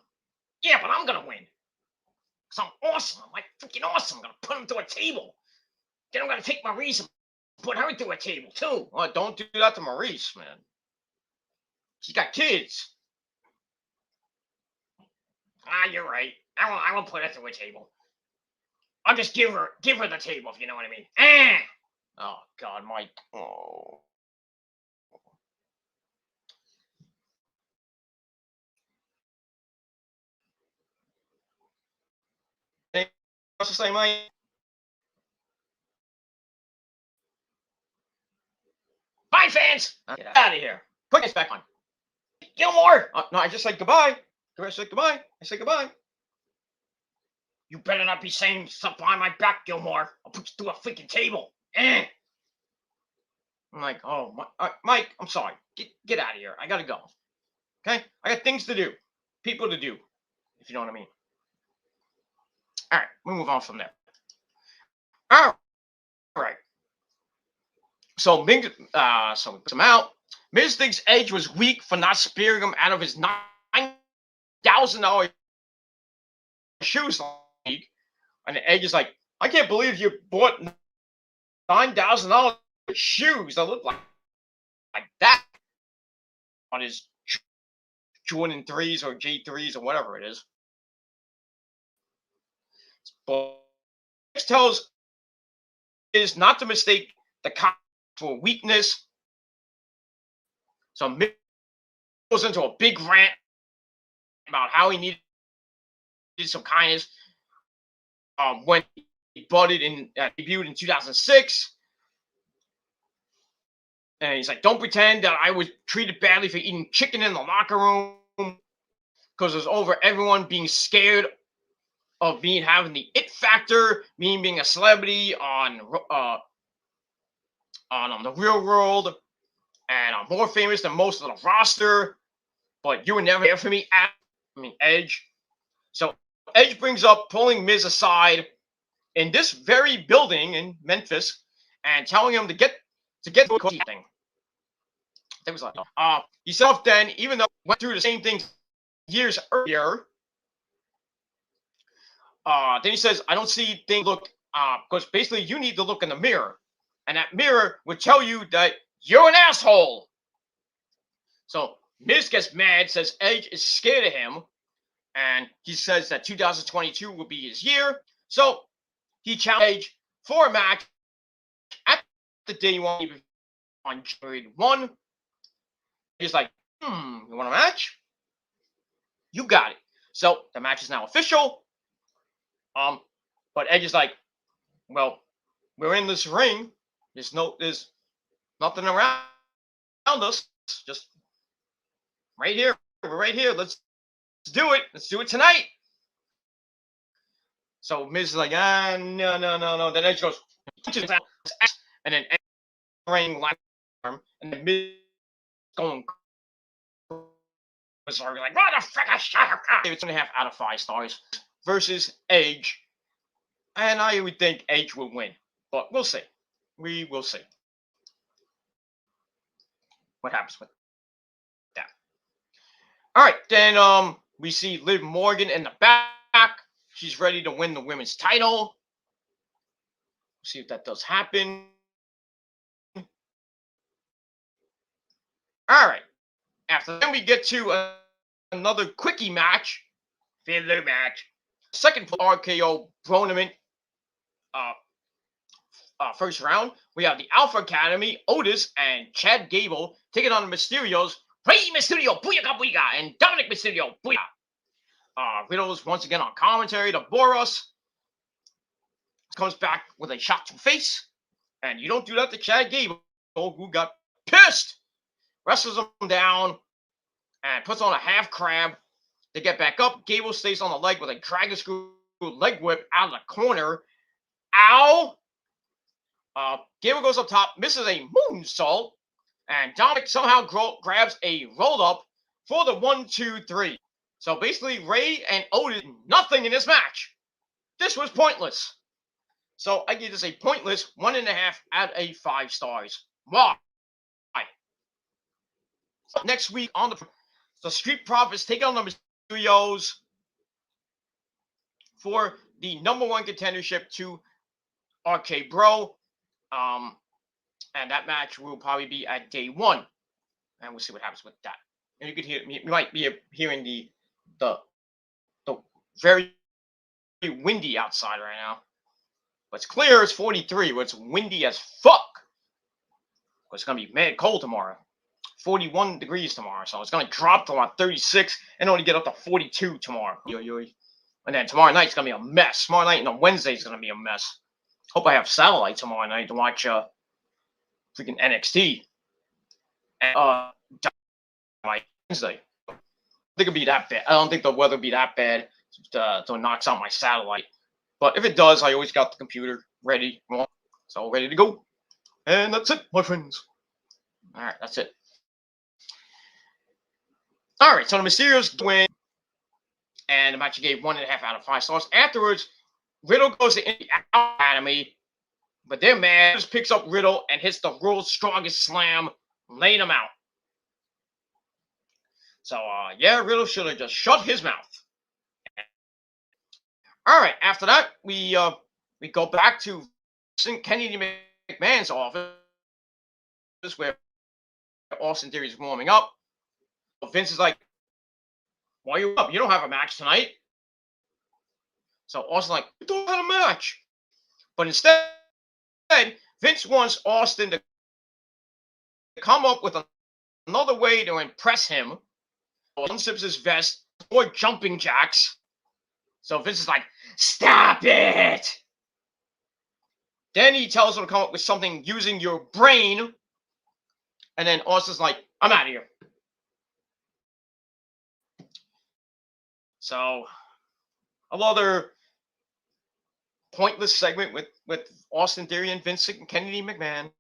S1: Yeah, but I'm gonna win. Cause I'm awesome. I'm like freaking awesome. I'm gonna put him to a table. Then I'm gonna take Maurice and put her to a table too. Well, don't do that to Maurice, man. She's got kids. You're right. I won't put her to a table. I'll just give her the table, if you know what I mean. Oh God, Mike. Oh. What's to say, Mike? Bye, fans. Get out of here. Put this back on. Gilmore. No, I just said goodbye. I said goodbye. You better not be saying stuff behind my back, Gilmore. I'll put you through a freaking table. I'm like, oh, Mike, I'm sorry. Get out of here. I gotta go. Okay? I got things to do. People to do. If you know what I mean. All right, we'll move on from there. All right. So Miz puts him out. Miz thinks Edge was weak for not spearing him out of his $9,000 shoes. And Edge is like, I can't believe you bought $9,000 shoes that look like that on his Jordan 3s or J3s or whatever it is. But Edge tells is not to mistake the cop for weakness. So Miz goes into a big rant about how he needed some kindness when he debuted in 2006. And he's like, don't pretend that I was treated badly for eating chicken in the locker room, because it was over everyone being scared of having the it factor, me being a celebrity on the real world, and I'm more famous than most of the roster, but you were never there for me. Edge. So Edge brings up pulling Miz aside in this very building in Memphis and telling him to get to a coaching thing. It was like, he said then, even though he went through the same thing years earlier, then he says, I don't see things look, because basically you need to look in the mirror, and that mirror would tell you that you're an asshole. So Miz gets mad, says Edge is scared of him, and he says that 2022 will be his year. So he challenged Edge for a match at the day one on January 1. He's like, you want a match? You got it. So the match is now official. But Edge is like, well, we're in this ring. There's nothing around us. Just right here. We're right here. Let's do it. Let's do it tonight. So Miz is like, no. Then Edge goes, and then Edge ring arm, and then Miz going bizarre, like, what the frick? It's 2.5 out of 5 stars versus Edge, and I would think Edge will win, but we'll see. We will see what happens with that. All right, then we see Liv Morgan in the back. She's ready to win the women's title. See if that does happen. All right. After then, we get to another quickie match, filler match. Second RKO tournament. First round, we have the Alpha Academy, Otis and Chad Gable taking on the Mysterios. Rey Mysterio, booyaka booyaka, and Dominic Mysterio, booyaka. Riddle's once again on commentary to bore us. Comes back with a shot to face, and you don't do that to Chad Gable, who got pissed. Wrestles him down and puts on a half crab. They get back up. Gable stays on the leg with a dragon screw leg whip out of the corner. Ow! Gable goes up top, misses a moonsault, and Dominic somehow grabs a roll up for the 1, 2, 3. So basically, Rey and Otis did nothing in this match. This was pointless. So I give this a pointless 1.5 out of 5 stars. Why? Next week on the Street Profits take on the Mysterios for the #1 contendership to RK Bro. And that match will probably be at day 1, and we'll see what happens with that. And you could hear, you might be hearing the very windy outside right now. But it's clear. It's 43, but it's windy as fuck. It's gonna be mad cold tomorrow. 41 degrees tomorrow, so it's gonna drop to about 36 and only get up to 42 tomorrow. And then tomorrow night's gonna be a mess. Tomorrow night and on Wednesday is gonna be a mess. Hope I have satellite tomorrow night to watch freaking NXT. And Wednesday. I think it'll be that bad. I don't think the weather will be that bad to knocks out my satellite. But if it does, I always got the computer ready. So ready to go. And that's it, my friends. All right, that's it. All right, so the Mysterios win, and the match gave 1.5 out of 5 stars. Afterwards, Riddle goes to the Academy, but their man just picks up Riddle and hits the world's strongest slam, laying him out. So, yeah, Riddle should have just shut his mouth. All right, after that, we go back to Kennedy McMahon's office, where Austin Theory is warming up. Vince is like, why are you up? You don't have a match tonight. So Austin's like, you don't have a match. But instead, Vince wants Austin to come up with another way to impress him. Unzips his vest, more jumping jacks. So Vince is like, stop it! Then he tells him to come up with something using your brain. And then Austin's like, I'm out of here. So, another pointless segment with Austin Theory and Vince and Kennedy McMahon.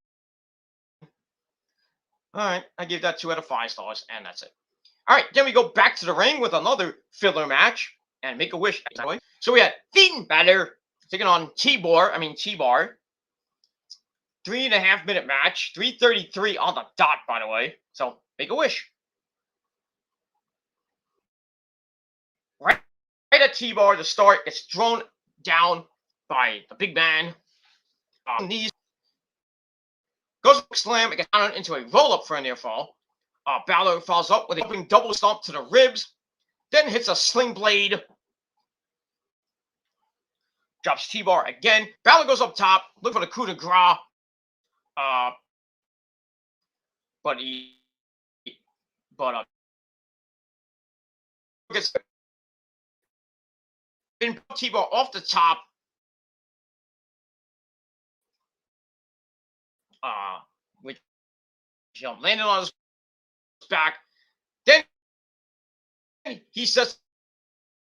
S1: All right, I give that 2 out of 5 stars, and that's it. All right, then we go back to the ring with another filler match and Make a Wish. So we had Finn Balor taking on T-Bar. 3.5 minute match, 3:33 on the dot, by the way. So Make a Wish. Right at T-Bar to start, it's thrown down by the big man. Knees. Goes to slam, it gets down into a roll-up for a near fall. Balor follows up with a double stomp to the ribs. Then hits a sling blade. Drops T-Bar again. Balor goes up top, looking for the coup de grace. But gets T-Bar off the top. Which landed on his back. Then he sets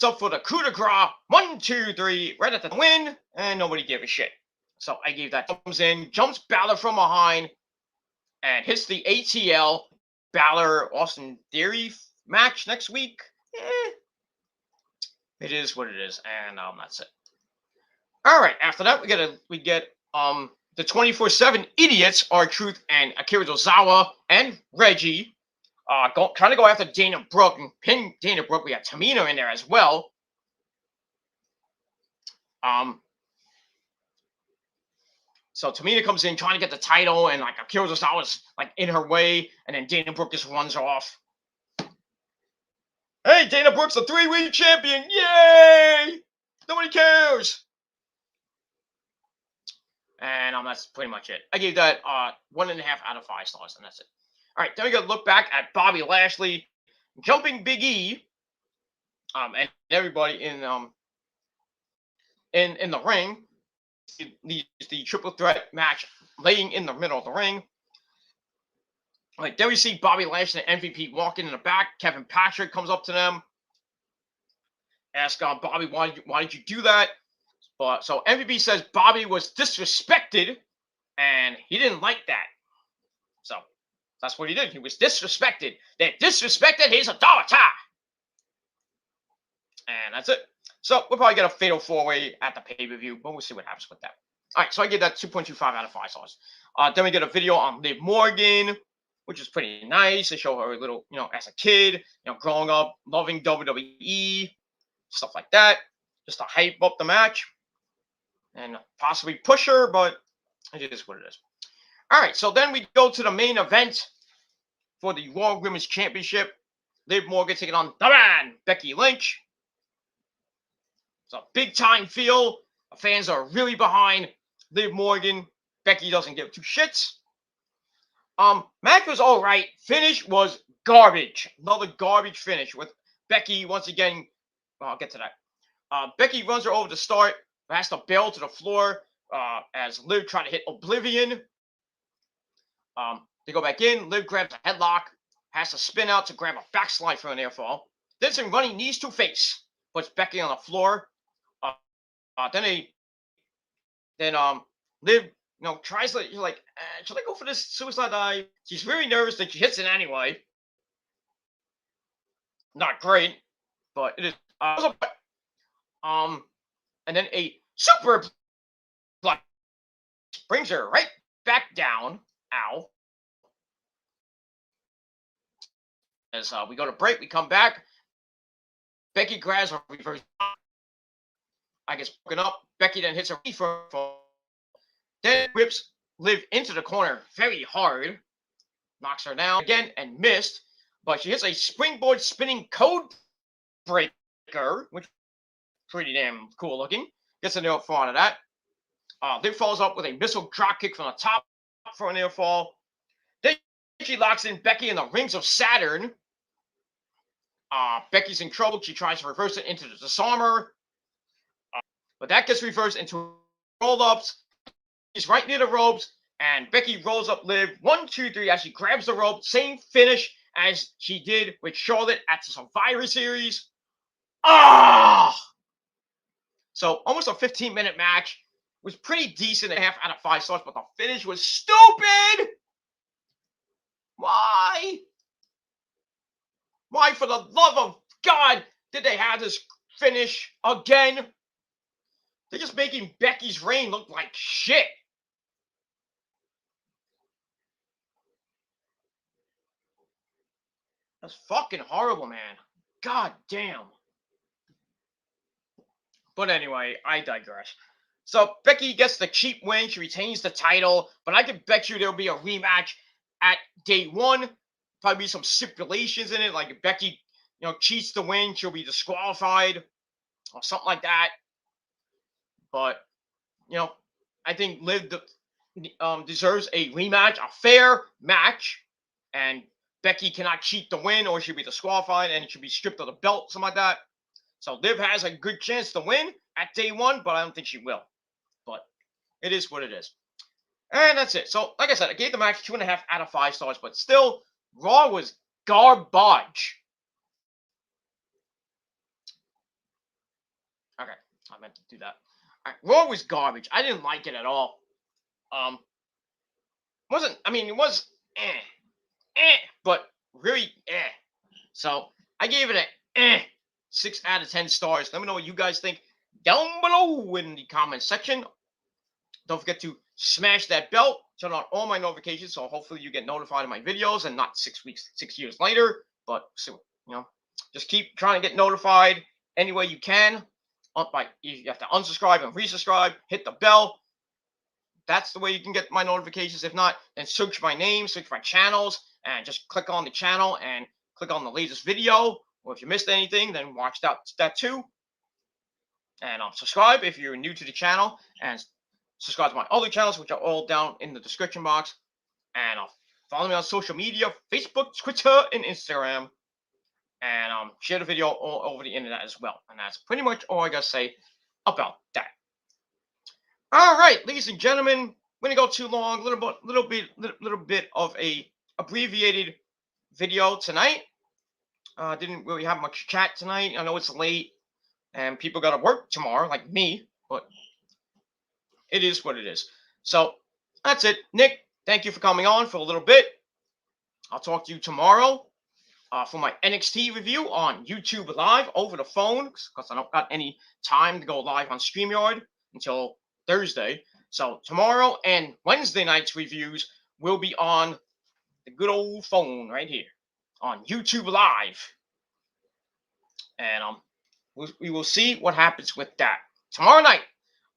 S1: up for the coup de grace. 1, 2, 3, right at the win, and nobody gave a shit. So I gave that. Comes in, jumps Balor from behind, and hits the ATL Balor Austin Theory match next week. It is what it is, and that's it. All right. After that, we get the 24/7 idiots, R-Truth and Akira Tozawa and Reggie, trying to go after Dana Brooke and pin Dana Brooke. We have Tamina in there as well. So Tamina comes in trying to get the title, and like Akira Tozawa's like in her way, and then Dana Brooke just runs off. Hey, Dana Brooke's the 3-week champion! Yay! Nobody cares. And that's pretty much it. I gave that 1.5 out of 5 stars, and that's it. All right, then we got to look back at Bobby Lashley jumping Biggie, and everybody in the ring. The triple threat match, laying in the middle of the ring. Like then we see Bobby Lashley and MVP walking in the back. Kevin Patrick comes up to them, asks Bobby, why did you do that? But so MVP says Bobby was disrespected, and he didn't like that. So that's what he did. He was disrespected. They disrespected his authority, and that's it. So we'll probably get a fatal 4-way at the pay-per-view, but we'll see what happens with that. All right, so I give that 2.25 out of 5 stars. Then we get a video on Liv Morgan, which is pretty nice. They show her a little, as a kid, growing up, loving WWE, stuff like that, just to hype up the match and possibly push her, but it is what it is. All right, so then we go to the main event for the Raw Women's Championship. Liv Morgan taking on the man, Becky Lynch. It's a big-time feel. The fans are really behind Liv Morgan. Becky doesn't give two shits. Match was all right. Finish was garbage. Another garbage finish with Becky once again. Well, I'll get to that. Becky runs her over to start. Has to bail to the floor as Liv try to hit Oblivion. They go back in. Liv grabs a headlock. Has to spin out to grab a backslide for an airfall. Then some running knees to face. Puts Becky on the floor. Then Liv, tries to, should I go for this suicide dive? She's very nervous that she hits it anyway. Not great, but it is. And then a super brings her right back down. Ow. As we go to break, we come back. Becky grabs her reverse. I guess broken up. Becky then hits her for then whips Liv into the corner very hard. Knocks her down again and missed. But she hits a springboard spinning code breaker, which is pretty damn cool looking. Gets an air fall out of that. Liv falls up with a missile drop kick from the top for an air fall. Then she locks in Becky in the rings of Saturn. Becky's in trouble. She tries to reverse it into the disarmer. But that gets reversed into roll-ups. She's right near the ropes. And Becky rolls up Liv. 1, 2, 3 as she grabs the rope. Same finish as she did with Charlotte at the Survivor Series. So almost a 15-minute match. It was pretty decent, 1.5 out of 5 stars. But the finish was stupid. Why? Why, for the love of God, did they have this finish again? They're just making Becky's reign look like shit. That's fucking horrible, man. God damn. But anyway, I digress. So Becky gets the cheap win. She retains the title. But I can bet you there'll be a rematch at day 1. Probably be some stipulations in it. Like if Becky, cheats to win, she'll be disqualified. Or something like that. But, I think Liv deserves a rematch, a fair match. And Becky cannot cheat to win or she'll be disqualified and she'll be stripped of the belt, something like that. So Liv has a good chance to win at day 1, but I don't think she will. But it is what it is. And that's it. So, like I said, I gave the match 2.5 out of 5 stars, but still, Raw was garbage. I meant to do that. All right, Raw was garbage. I didn't like it at all. Wasn't, I mean, it was but really So I gave it a 6 out of 10 stars. Let me know what you guys think down below in the comment section. Don't forget to smash that bell, turn on all my notifications, so hopefully you get notified of my videos and not 6 years later. But just keep trying to get notified any way you can. You have to unsubscribe and resubscribe. Hit the bell. That's the way you can get my notifications. If not, then search my name, search my channels, and just click on the channel and click on the latest video. Or if you missed anything, then watch that too. And subscribe if you're new to the channel, and subscribe to my other channels, which are all down in the description box. And follow me on social media, Facebook, Twitter, and Instagram. And share the video all over the internet as well. And that's pretty much all I gotta say about that. All right, ladies and gentlemen, we're gonna go too long. A little bit of a abbreviated video tonight. Didn't really have much chat tonight. I know it's late and people gotta work tomorrow, like me, but it is what it is. So that's it. Nick, thank you for coming on for a little bit. I'll talk to you tomorrow for my NXT review on YouTube Live over the phone, because I don't got any time to go live on StreamYard until Thursday. So tomorrow and Wednesday night's reviews will be on the good old phone right here on YouTube Live. And we will see what happens with that. Tomorrow night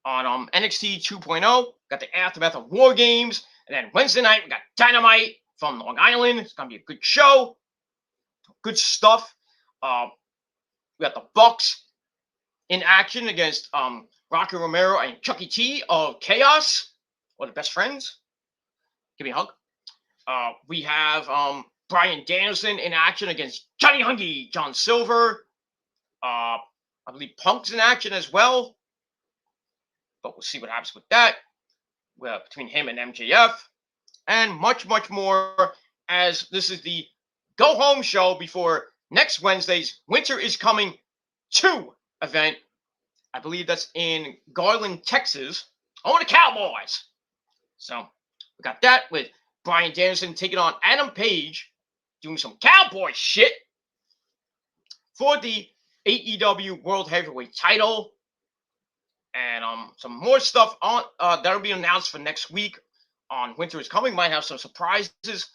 S1: on NXT 2.0, got the Aftermath of War Games. And then Wednesday night, we got Dynamite from Long Island. It's going to be a good show. Good stuff. We got the Bucks in action against Rocky Romero and Chucky T of Chaos, or the Best Friends. Give me a hug. We have Bryan Danielson in action against Johnny Hungy, John Silver. I believe Punk's in action as well. But we'll see what happens with that. Between him and MJF. And much, much more, as this is the go home show before next Wednesday's Winter is Coming 2 event. I believe that's in Garland, Texas. Oh, the Cowboys. So we got that with Bryan Danielson taking on Adam Page, doing some cowboy shit for the AEW World Heavyweight title. And some more stuff on that'll be announced for next week on Winter is Coming. Might have some surprises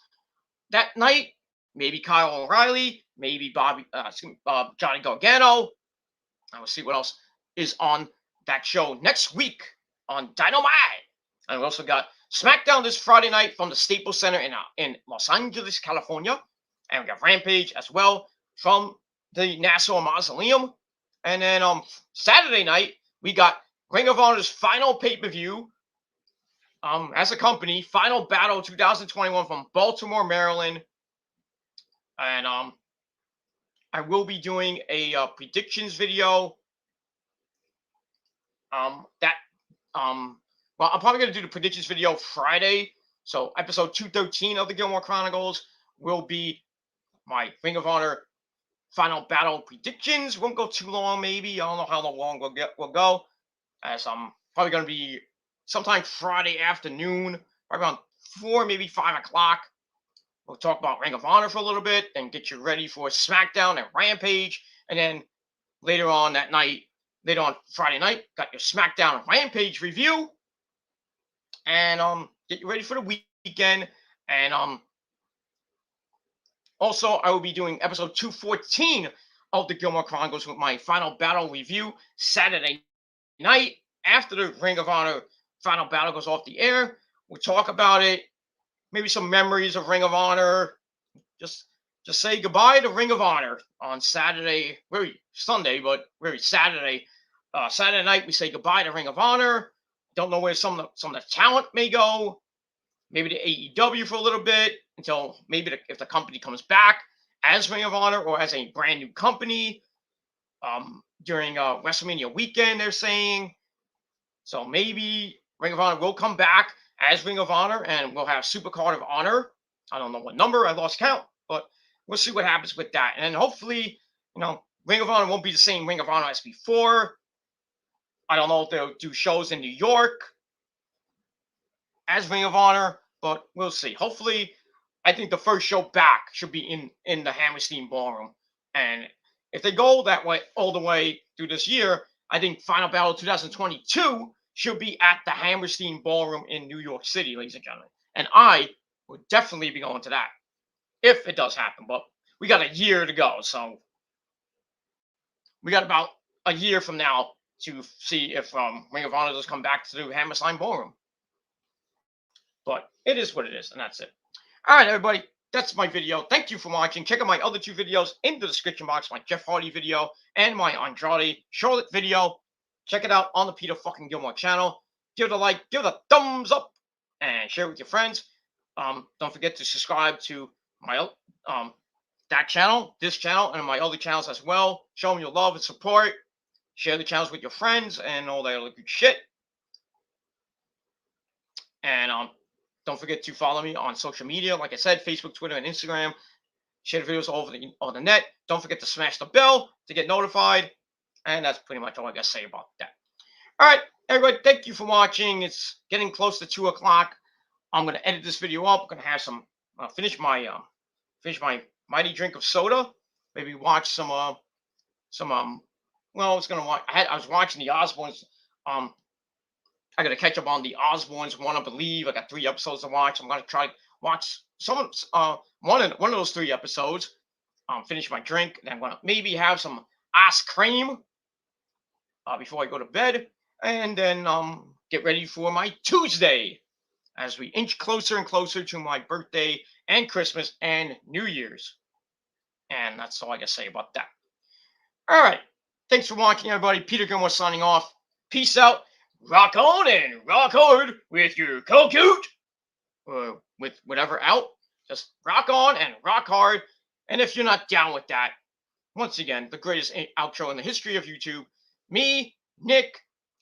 S1: that night. Maybe Kyle O'Reilly, maybe Johnny Gargano. I will see what else is on that show next week on Dynamite. And we also got Smackdown this Friday night from the Staples Center in Los Angeles, California. And we got Rampage as well from the Nassau Mausoleum. And then Saturday night, we got Ring of Honor's final pay-per-view as a company, Final Battle 2021 from Baltimore, Maryland. And I will be doing a predictions video. Well, I'm probably going to do the predictions video Friday. So episode 213 of the Gilmore Chronicles will be my Ring of Honor Final Battle predictions. Won't go too long, maybe. I don't know how long we'll go. As I'm probably going to be sometime Friday afternoon, probably around 4, maybe 5 o'clock. We'll talk about Ring of Honor for a little bit and get you ready for Smackdown and Rampage. And then later on that night, later on Friday night, got your Smackdown and Rampage review. And get you ready for the weekend. And also, I will be doing episode 214 of the Gilmore Chronicles with my Final Battle review Saturday night after the Ring of Honor Final Battle goes off the air. We'll talk about it. Maybe some memories of Ring of Honor. Just say goodbye to Ring of Honor on Saturday, really Sunday, but really Saturday. Saturday night, we say goodbye to Ring of Honor. Don't know where some of the talent may go. Maybe to AEW for a little bit until maybe if the company comes back as Ring of Honor or as a brand new company during WrestleMania weekend, they're saying. So maybe Ring of Honor will come back as Ring of Honor, and we'll have Supercard of Honor. I don't know what number, I lost count, but we'll see what happens with that. And hopefully, Ring of Honor won't be the same Ring of Honor as before. I don't know if they'll do shows in New York as Ring of Honor, but we'll see. Hopefully, I think the first show back should be in the Hammerstein Ballroom. And if they go that way all the way through this year, I think Final Battle 2022 should be at the Hammerstein Ballroom in New York City, ladies and gentlemen. And I would definitely be going to that if it does happen. But we got a year to go, so we got about a year from now to see if Ring of Honor does come back to the Hammerstein Ballroom. But it is what it is, and that's it. All right, everybody, that's my video. Thank you for watching. Check out my other 2 videos in the description box, my Jeff Hardy video and my Andrade Charlotte video. Check it out on the Peter fucking Gilmore channel. Give it a like, give it a thumbs up, and share it with your friends. Don't forget to subscribe to my that channel, this channel, and my other channels as well. Show me your love and support. Share the channels with your friends and all that other good shit. And don't forget to follow me on social media. Like I said, Facebook, Twitter, and Instagram. Share the videos all over the net. Don't forget to smash the bell to get notified. And that's pretty much all I got to say about that. All right, everybody, thank you for watching. It's getting close to 2 o'clock. I'm going to edit this video up. I'm going to have some, finish my mighty drink of soda. Maybe watch some well, I was going to watch, I was watching the Osbournes. I got to catch up on the Osbournes One Up and Leave. I got 3 episodes to watch. I'm going to try watch one of those 3 episodes. Finish my drink, and I'm going to maybe have some ice cream before I go to bed, and then get ready for my Tuesday as we inch closer and closer to my birthday and Christmas and New Year's. And that's all I got to say about that. All right. Thanks for watching, everybody. Peter Gilmore signing off. Peace out. Rock on and rock hard with your Cocoot. Or with whatever out. Just rock on and rock hard. And if you're not down with that, once again, the greatest outro in the history of YouTube. Me, Nick,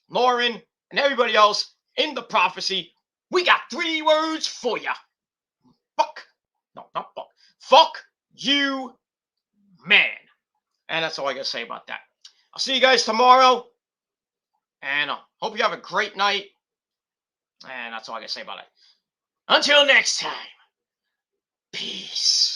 S1: Lauren, and everybody else in the prophecy. We got 3 words for ya. Fuck. No, not fuck. Fuck you, man. And that's all I got to say about that. I'll see you guys tomorrow. And hope you have a great night. And that's all I got to say about it. Until next time. Peace.